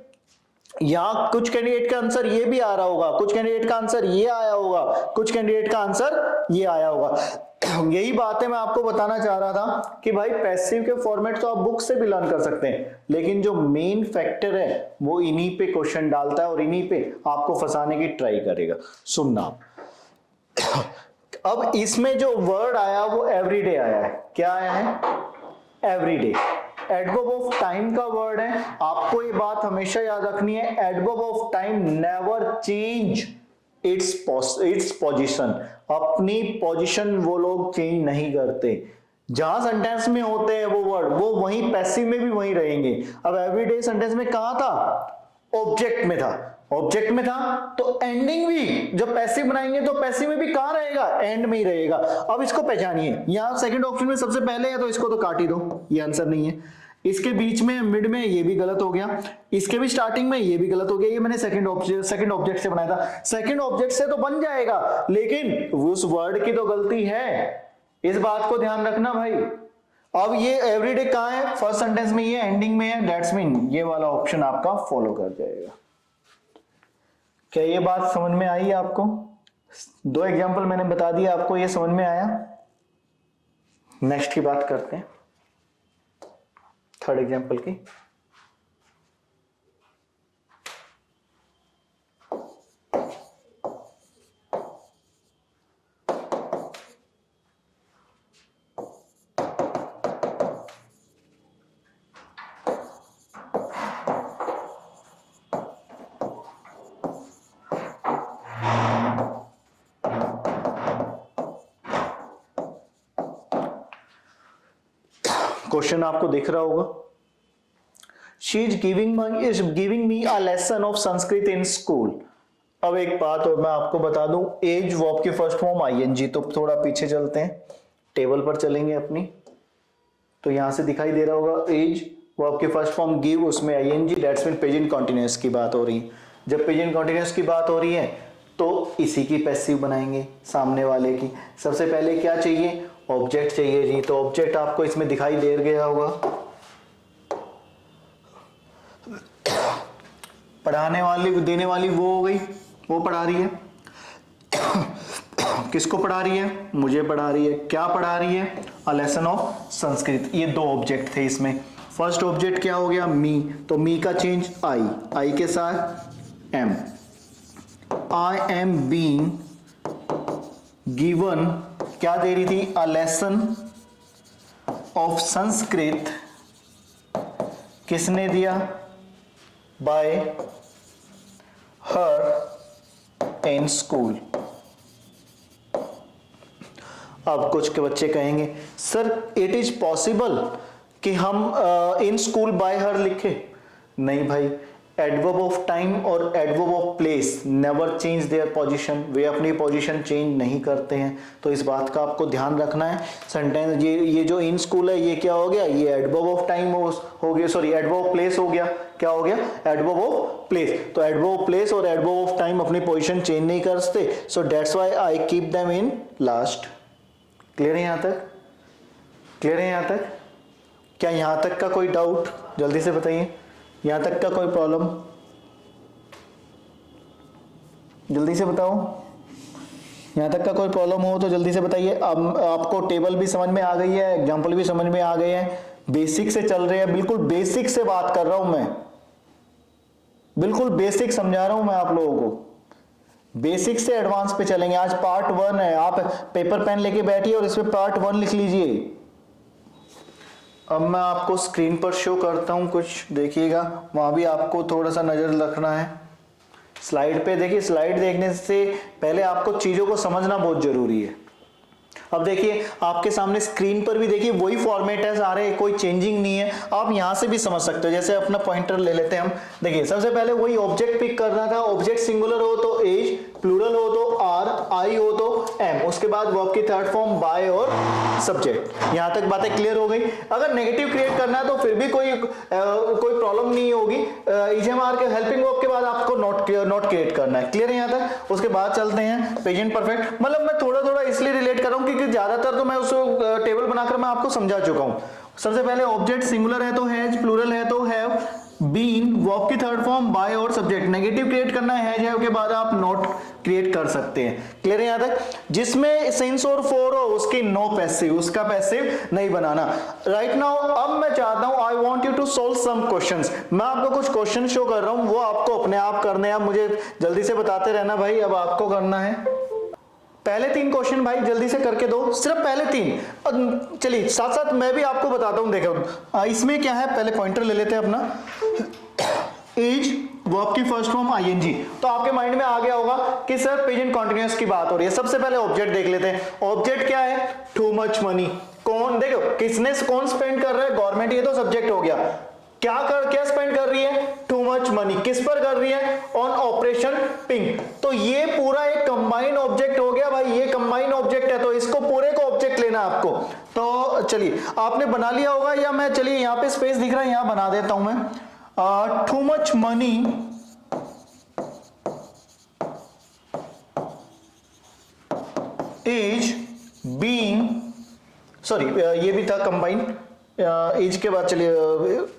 यहां कुछ कैंडिडेट का आंसर ये भी आ रहा होगा, कुछ कैंडिडेट का आंसर ये आया होगा, कुछ कैंडिडेट का आंसर ये आया होगा। यही बात है मैं आपको बताना चाह रहा था कि भाई पैसिव के फॉर्मेट तो आप बुक से भी लर्न कर सकते हैं, लेकिन जो मेन फैक्टर है वो इन्हीं पे क्वेश्चन डालता है और इन्हीं पे आपको फंसाने की ट्राई करेगा। सुनना, अब इसमें जो वर्ड आया वो एवरीडे आया है। क्या आया है? एवरीडे। एडवर्ब ऑफ टाइम का वर्ड है, आपको ये बात हमेशा याद रखनी है, adverb of time never change its position. अपनी पोजीशन वो लोग चेंज नहीं करते। जहां सेंटेंस में होते हैं वो वर्ड, वो वहीं पैसिव में भी वहीं रहेंगे। अब एवरीडे सेंटेंस में कहां था? ऑब्जेक्ट में था। ऑब्जेक्ट में था तो एंडिंग भी जब पैसिव बनाएंगे तो पैसिव में भी कहां रहेगा? एंड में ही रहेगा। अब इसको पहचानिए, यहां सेकंड ऑप्शन में सबसे पहले है तो इसको तो काट ही दो, ये आंसर नहीं है। इसके बीच में मिड में ये भी गलत हो गया, इसके भी स्टार्टिंग में ये भी गलत हो गया। ये मैंने सेकंड ऑब्जेक्ट से बनाया था, सेकंड ऑब्जेक्ट से तो बन जाएगा, लेकिन उस वर्ड की तो गलती है, इस बात को ध्यान रखना भाई। अब ये एवरीडे कहां है? फर्स्ट सेंटेंस में, ये एंडिंग में है, दैट्स मीन ये वाला ऑप्शन आपका फॉलो कर जाएगा। क्या ये बात समझ में आई आपको? दो एग्जांपल मैंने बता दिया आपको, ये समझ में आया? नेक्स्ट की बात करते हैं, थर्ड एग्जांपल की। क्वेश्चन आपको दिख रहा होगा, she is giving me a lesson of Sanskrit in school. अब एक बात और मैं आपको बता दूं, एज वर्ब की फर्स्ट फॉर्म आईएनजी, तो थोड़ा पीछे चलते हैं, टेबल पर चलेंगे अपनी, तो यहां से दिखाई दे रहा होगा एज वर्ब की फर्स्ट फॉर्म गिव, उसमें ING, that's mean present continuous की बात हो रही है। जब प्रेजेंट कंटीन्यूअस की बात हो रही है तो इसी की पैसिव बनाएंगे, सामने वाले की। सबसे पहले क्या चाहिए? ऑब्जेक्ट चाहिए जी, तो ऑब्जेक्ट आपको इसमें दिखाई दे गया होगा, पढ़ाने वाली देने वाली वो हो गई, वो पढ़ा रही है। किसको पढ़ा रही है? मुझे पढ़ा रही है। क्या पढ़ा रही है? अ लेसन ऑफ संस्कृत। ये दो ऑब्जेक्ट थे इसमें। फर्स्ट ऑब्जेक्ट क्या हो गया? मी, तो मी का चेंज आई के साथ am. I am being given, क्या दे रही थी? A lesson of Sanskrit. किसने दिया? By her in school. अब कुछ के बच्चे कहेंगे सर इट इज पॉसिबल कि हम इन स्कूल बाय हर लिखे। नहीं भाई, एडवर्ब ऑफ टाइम और adverb of place never change their position, वे अपनी पोजीशन चेंज नहीं करते हैं, तो इस बात का आपको ध्यान रखना है। सेंटेंस ये जो इन स्कूल है ये क्या हो गया? ये एडवर्ब ऑफ टाइम हो गया, सॉरी एडवर्ब ऑफ प्लेस हो गया। क्या हो गया? Adverb of place. तो एडवर्ब ऑफ प्लेस और एडवर्ब ऑफ टाइम अपनी पोजीशन चेंज नहीं करते, so that's why I keep them in last. Clear है यहां तक? क्लियर है यहां तक? क्या यहां तक का कोई डाउट? जल्दी से बताइए, यहां तक का कोई प्रॉब्लम? जल्दी से बताओ, यहां तक का कोई प्रॉब्लम हो तो जल्दी से बताइए। अब आपको टेबल भी समझ में आ गई है, एग्जांपल भी समझ में आ गए हैं, बेसिक से चल रहे हैं, बिल्कुल बेसिक से बात कर रहा हूं मैं, बिल्कुल बेसिक समझा रहा हूं मैं आप लोगों को। बेसिक से एडवांस पे चलेंगे। आज पार्ट 1 है, आप पेपर पेन लेके बैठिए और इसमें पार्ट 1 लिख लीजिए। अब मैं आपको स्क्रीन पर शो करता हूं, कुछ देखिएगा, वहां भी आपको थोड़ा सा नजर रखना है। स्लाइड पे देखिए, स्लाइड देखने से पहले आपको चीजों को समझना बहुत जरूरी है। अब देखिए आपके सामने स्क्रीन पर भी देखिए वही फॉर्मेट है सारे, कोई चेंजिंग नहीं है। आप यहां से भी समझ सकते हो, जैसे अपना पॉइंटर ले लेते हैं हम। देखिए सबसे पहले वही ऑब्जेक्ट पिक करना था, ऑब्जेक्ट सिंगुलर हो तो एज, प्लूरल हो तो आर, आई हो तो एम, उसके बाद वर्ब की थर्ड फॉर्म बाय और सब्जेक्ट। यहां तक बातें क्लियर हो गई। अगर नेगेटिव क्रिएट करना है तो फिर भी कोई प्रॉब्लम नहीं होगी। ईजेएमआर के हेल्पिंग वर्ब के बाद आपको नॉट क्रिएट करना है। क्लियर है यहां तक? उसके बाद चलते हैं प्रेजेंट परफेक्ट। मतलब मैं थोड़ा थोड़ा इसलिए रिलेट कर रहा हूं क्योंकि ज्यादातर तो मैं उस टेबल बनाकर मैं आपको समझा चुका हूं। सबसे पहले ऑब्जेक्ट सिंगुलर है तो हैज, प्लूरल है तो हैव, बीन, वर्ब की थर्ड फॉर्म बाय और सब्जेक्ट। नेगेटिव क्रिएट करना है हैव के बाद आप नॉट क्रिएट कर सकते हैं। क्लियर है यहां तक? जिसमें सिंस और फॉर हो उसकी नो पैसिव, उसका पैसिव नहीं बनाना। राइट नाउ अब मैं चाहता हूं I want you to solve some questions. मैं आपको कुछ क्वेश्चन शो कर रहा हूं, वो आपको अपने आप करने हैं। आप मुझे जल्दी से बताते रहना भाई, अब आपको करना है। पहले 3 क्वेश्चन भाई जल्दी से करके दो, सिर्फ पहले 3। चलिए साथ साथ मैं भी आपको बताता हूं। देखो इसमें क्या है, पहले पॉइंटर ले लेते हैं अपना। एज वर्ब की फर्स्ट फॉर्म आईएनजी, तो आपके माइंड में आ गया होगा कि सर प्रेजेंट कंटीन्यूअस की बात हो रही है। सबसे पहले ऑब्जेक्ट देख लेते हैं। ऑब्जेक्ट क्या है? Too much money. कौन, देखो किसने, कौन स्पेंड कर रहा है? गवर्नमेंट, ये तो सब्जेक्ट हो गया। क्या स्पेंड कर रही है? Too much money. किस पर कर रही है? On operation pink. तो ये पूरा एक कंबाइन ऑब्जेक्ट हो गया भाई, ये कंबाइन ऑब्जेक्ट है तो इसको पूरे को ऑब्जेक्ट लेना आपको। तो चलिए आपने बना लिया होगा, या मैं, चलिए यहां पे स्पेस दिख रहा है, यहां बना देता हूं मैं। Too much money is being, sorry ये भी था कंबाइन। एज के बाद चलिए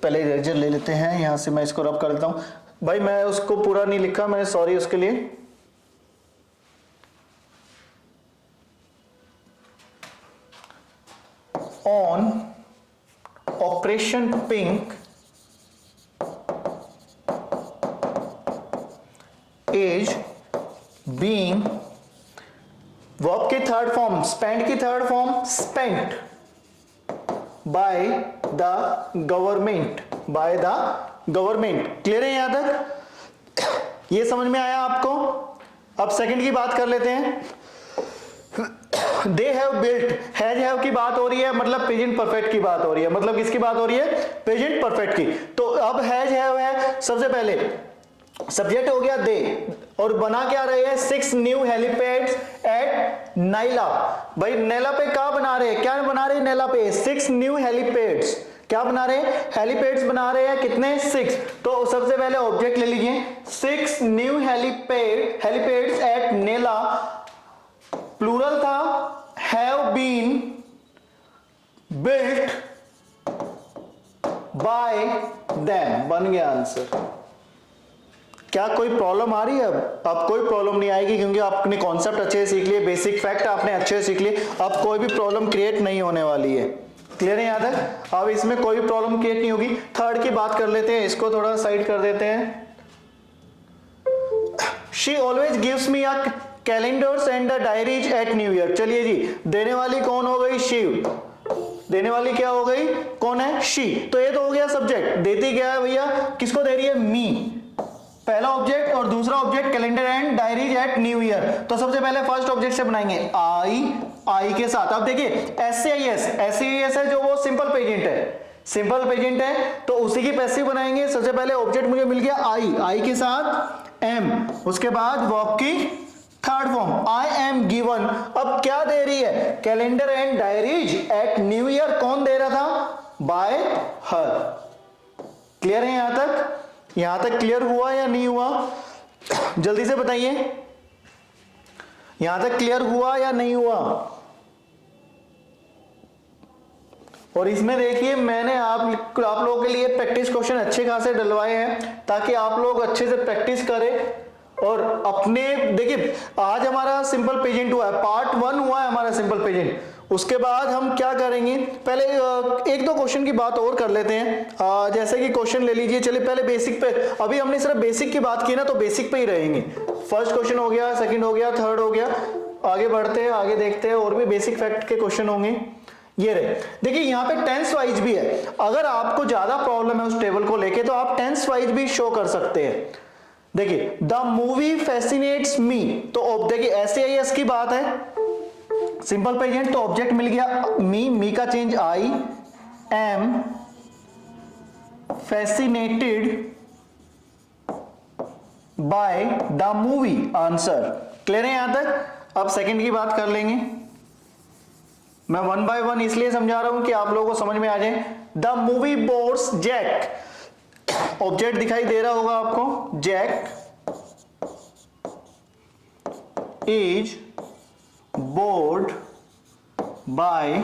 पहले इरेजर ले लेते हैं, यहां से मैं इसको रब कर देता हूं। भाई मैं उसको पूरा नहीं लिखा मैंने, सॉरी उसके लिए। On operation pink is being, verb की थर्ड फॉर्म स्पेंड की third form spent, by the government, by the government. Clear है यहां तक? ये समझ में आया आपको? अब सेकंड की बात कर लेते हैं। They have built, has have की बात हो रही है, मतलब प्रेजेंट परफेक्ट की बात हो रही है। मतलब किसकी बात हो रही है? प्रेजेंट परफेक्ट की। तो अब हैज हैव है, सबसे पहले सब्जेक्ट हो गया दे, और बना क्या रहे हैं? 6 न्यू हेलीपैड्स एट नाइला। भाई नैला पे क्या बना रहे हैं? क्या बना रहे हैं नैला पे? 6 न्यू हेलीपैड्स। क्या बना रहे हैं? हेलीपैड्स बना रहे हैं। कितने? 6। तो सबसे पहले ऑब्जेक्ट ले लीजिए, 6 new helipads at Nela, plural था, have been built by them. बन गया आंसर। क्या कोई प्रॉब्लम आ रही है? अब कोई प्रॉब्लम नहीं आएगी क्योंकि आपने कॉन्सेप्ट अच्छे से सीख लिए, बेसिक फैक्ट आपने अच्छे से सीख लिए। अब कोई भी प्रॉब्लम क्रिएट नहीं होने वाली है। क्लियर है यहां तक? अब इसमें कोई प्रॉब्लम क्रिएट नहीं होगी। थर्ड की बात कर लेते हैं, इसको थोड़ा साइड कर देते हैं। She always gives me a calendars and the diaries at new year. चलिए जी, देने वाली कौन हो गई? शिव। देने वाली क्या हो गई? कौन है? शी। तो ये तो हो गया सब्जेक्ट। देती क्या है भैया? किसको दे रही है? मी, पहला ऑब्जेक्ट, और दूसरा object calendar and diaries at new year. तो सबसे पहले फर्स्ट ऑब्जेक्ट से बनाएंगे आई के साथ। अब देखिए एससीआईएस है जो वो सिंपल प्रेजेंट है, तो उसी की पैसिव बनाएंगे। सबसे पहले ऑब्जेक्ट मुझे मिल गया आई के साथ एम, उसके बाद वर्ब की third form I am given. अब क्या दे रही है? Calendar and diaries at new year. कौन दे रहा था? बाय हर। क्लियर है यहां तक? यहां तक क्लियर हुआ या नहीं हुआ? जल्दी से बताइए, यहां तक क्लियर हुआ या नहीं हुआ? और इसमें देखिए मैंने आप लोगों के लिए प्रैक्टिस क्वेश्चन अच्छे खासे डलवाए हैं ताकि आप लोग अच्छे से प्रैक्टिस करें। और अपने देखिए आज हमारा सिंपल प्रेजेंट हुआ है, पार्ट 1 हुआ है हमारा सिंपल प्रेजेंट। उसके बाद हम क्या करेंगे? पहले 1-2 क्वेश्चन की बात और कर लेते हैं। जैसे कि क्वेश्चन ले लीजिए, चलिए पहले बेसिक पे, अभी हमने सिर्फ बेसिक की बात की ना, तो बेसिक पे ही रहेंगे। फर्स्ट क्वेश्चन हो गया, सेकंड हो गया, थर्ड हो गया। आगे बढ़ते हैं, आगे देखते हैं, और भी बेसिक फैक्ट के क्वेश्चन होंगे। ये रहे, देखिए यहाँ पे टेंस वाइज भी है। अगर आपको ज्यादा प्रॉब्लम है उस टेबल को लेके तो आप टेंस वाइज भी शो कर सकते हैं। देखिए द मूवी फैसिनेट्स मी, तो देखिए एसएआईएस की बात है, सिंपल प्रेजेंट, तो ऑब्जेक्ट मिल गया मी का change I am fascinated by the movie. Answer clear है यहां तक? अब सेकंड की बात कर लेंगे। मैं 1 बाय 1 इसलिए समझा रहा हूं कि आप लोगों को समझ में आ जाए। The movie bores Jack, object दिखाई दे रहा होगा आपको, Jack is bored by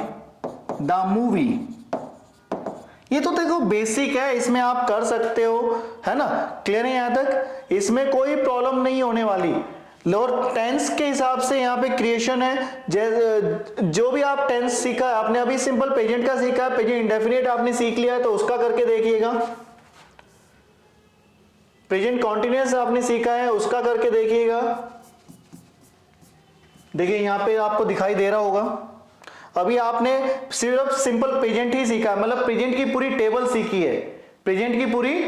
the movie. ये तो देखो बेसिक है, इसमें आप कर सकते हो, है ना? क्लियर है यहां तक? इसमें कोई प्रॉब्लम नहीं होने वाली। और टेंस के हिसाब से यहाँ पे क्रिएशन है, जो भी आप टेंस सीखा है आपने, अभी सिंपल प्रेजेंट का सीखा है, प्रेजेंट इंडेफिनिट आपने सीख लिया है तो उसका करके देखिएगा। प्रेजेंट कॉन्टिन्यूअस आपने सीखा है, उसका करके देखिएगा। देखिए यहां पे आपको दिखाई दे रहा होगा, अभी आपने सिर्फ सिंपल प्रेजेंट ही सीखा है, मतलब प्रेजेंट की पूरी टेबल सीखी है, प्रेजेंट की पूरी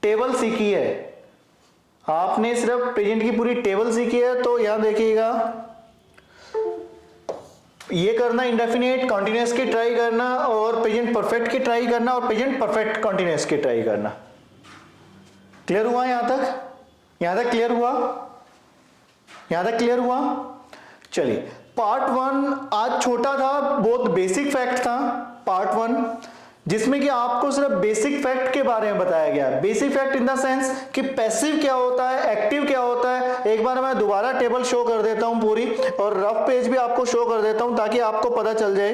टेबल सीखी है, आपने सिर्फ प्रेजेंट की पूरी टेबल सीखी है। तो यहां देखिएगा, ये करना इंडेफिनिट कॉन्टिन्यूअस की ट्राई करना, और प्रेजेंट परफेक्ट की ट्राई करना, और प्रेजेंट परफेक्ट कॉन्टिन्यूअस की ट्राई करना। क्लियर हुआ यहां तक? यहां तक क्लियर हुआ? यहां तक क्लियर हुआ? चलिए, पार्ट 1 आज छोटा था, बहुत बेसिक फैक्ट था पार्ट 1, जिसमें कि आपको सिर्फ बेसिक फैक्ट के बारे में बताया गया। Basic fact in the sense कि पैसिव क्या होता है, एक्टिव क्या होता है। एक बार मैं दोबारा टेबल शो कर देता हूं पूरी, और रफ पेज भी आपको शो कर देता हूं ताकि आपको पता चल जाए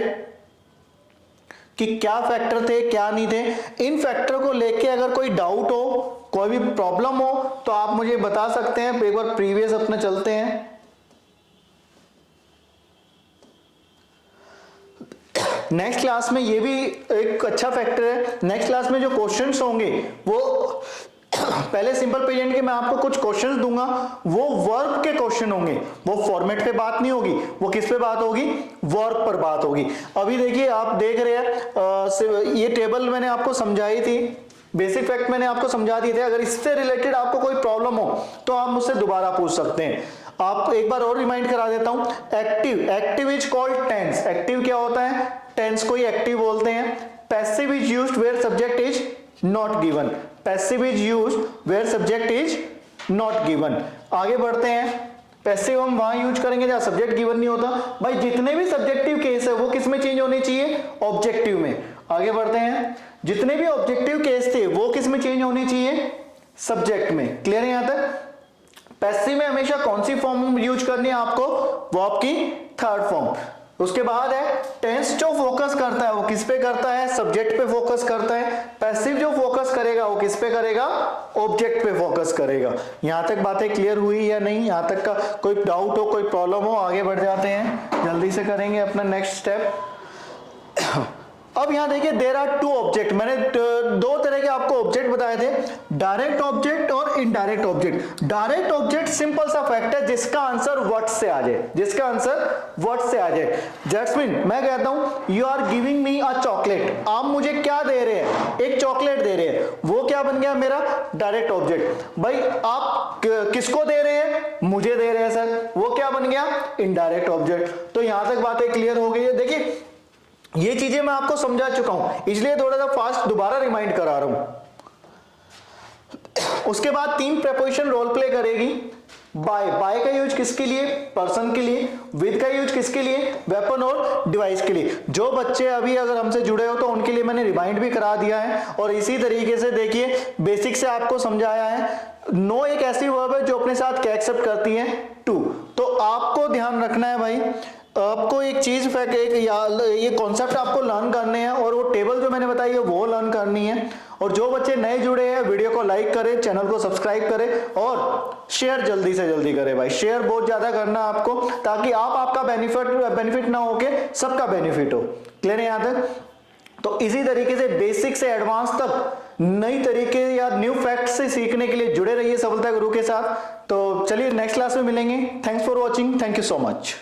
कि क्या फैक्टर थे क्या नहीं थे। इन फैक्टर को लेके अगर कोई डाउट हो, कोई भी प्रॉब्लम हो, तो आप मुझे बता सकते हैं। एक बार प्रीवियस अपने चलते हैं। नेक्स्ट क्लास में ये भी एक अच्छा फैक्टर है। नेक्स्ट क्लास में जो क्वेश्चंस होंगे वो पहले सिंपल प्रेजेंट के मैं आपको कुछ क्वेश्चंस दूंगा, वो वर्ब के क्वेश्चन होंगे, वो फॉर्मेट पे बात नहीं होगी, वो किस पे बात होगी, वर्ब पर बात होगी। अभी देखिए आप देख रहे हैं, ये टेबल मैंने आपको समझाई थी, बेसिक फैक्ट मैंने आपको समझा दिए थे। अगर इससे रिलेटेड आपको कोई प्रॉब्लम हो तो आप मुझसे दोबारा पूछ सकते हैं। आप एक बार और रिमाइंड करा देता हूं, active is called tense. Active क्या होता है? टेंस को ही एक्टिव बोलते हैं। Passive is used where subject is not given. Passive is used where subject is not given. आगे बढ़ते हैं। पैसिव हम वहां यूज करेंगे जहां सब्जेक्ट गिवन नहीं होता। भाई जितने भी सब्जेक्टिव केस है वो किस में चेंज होने चाहिए? ऑब्जेक्टिव में। आगे बढ़ते हैं, जितने भी ऑब्जेक्टिव केस थे वो किस में चेंज होने चाहिए? सब्जेक्ट में। क्लियर है यहां तक? पैसिव में हमेशा कौन सी फॉर्म यूज करनी है आपको? वो आपकी थर्ड फॉर्म। उसके बाद है टेंस जो फोकस करता है वो किस पे करता है? सब्जेक्ट पे फोकस करता है। पैसिव जो फोकस करेगा वो किस पे करेगा? ऑब्जेक्ट पे फोकस करेगा। यहां तक बातें क्लियर हुई या नहीं? यहां तक का कोई डाउट हो, कोई प्रॉब्लम हो? आगे बढ़ जाते हैं, जल्दी से करेंगे अपना नेक्स्ट स्टेप। अब यहां देखिए, देयर आर टू ऑब्जेक्ट। मैंने दो तरह के आपको ऑब्जेक्ट बताए थे, डायरेक्ट ऑब्जेक्ट और indirect object. Direct object simple सा फैक्ट है जिसका आंसर वर्ड से आ जाए, जिसका आंसर वर्ड से आ जाए। जैस्मिन, मैं कहता हूं you are giving me a chocolate. आप मुझे क्या दे रहे हैं? एक चॉकलेट दे रहे हैं। वो क्या बन गया मेरा? Direct object. भाई आप किसको दे रहे हैं? मुझे दे रहे हैं सर। वो क्या बन गया? Indirect object. तो यहां तक बातें क्लियर हो गई है। देखिए ये चीजें मैं आपको समझा चुका हूं, इसलिए थोड़ा सा फास्ट दोबारा रिमाइंड करा रहा हूं। उसके बाद 3 प्रेपोजिशन रोल प्ले करेगी। बाय का यूज किसके लिए? पर्सन के लिए। विद का यूज किसके लिए? वेपन और डिवाइस के लिए। जो बच्चे अभी अगर हमसे जुड़े हो तो उनके लिए मैंने रिमाइंड भी करा दिया है। और इसी तरीके से देखिए बेसिक से आपको समझाया है। नो एक ऐसी वर्ब है जो अपने साथ क्या एक्सेप्ट करती है? टू। तो आपको ध्यान रखना है भाई, आपको एक चीज ये कॉन्सेप्ट आपको लर्न करने हैं, और वो टेबल जो मैंने बताई है वो लर्न करनी है। और जो बच्चे नए जुड़े हैं वीडियो को लाइक करें, चैनल को सब्सक्राइब करें और शेयर जल्दी से जल्दी करें। भाई शेयर बहुत ज्यादा करना है आपको, ताकि आपका बेनिफिट ना हो के सबका बेनिफिट हो। क्लियर है यहां तक? तो इसी तरीके से बेसिक से एडवांस तक नई तरीके या न्यू फैक्ट से सीखने के लिए जुड़े रहिए सफलता गुरु के साथ। तो चलिए नेक्स्ट क्लास में मिलेंगे। Thanks for watching. Thank you so much.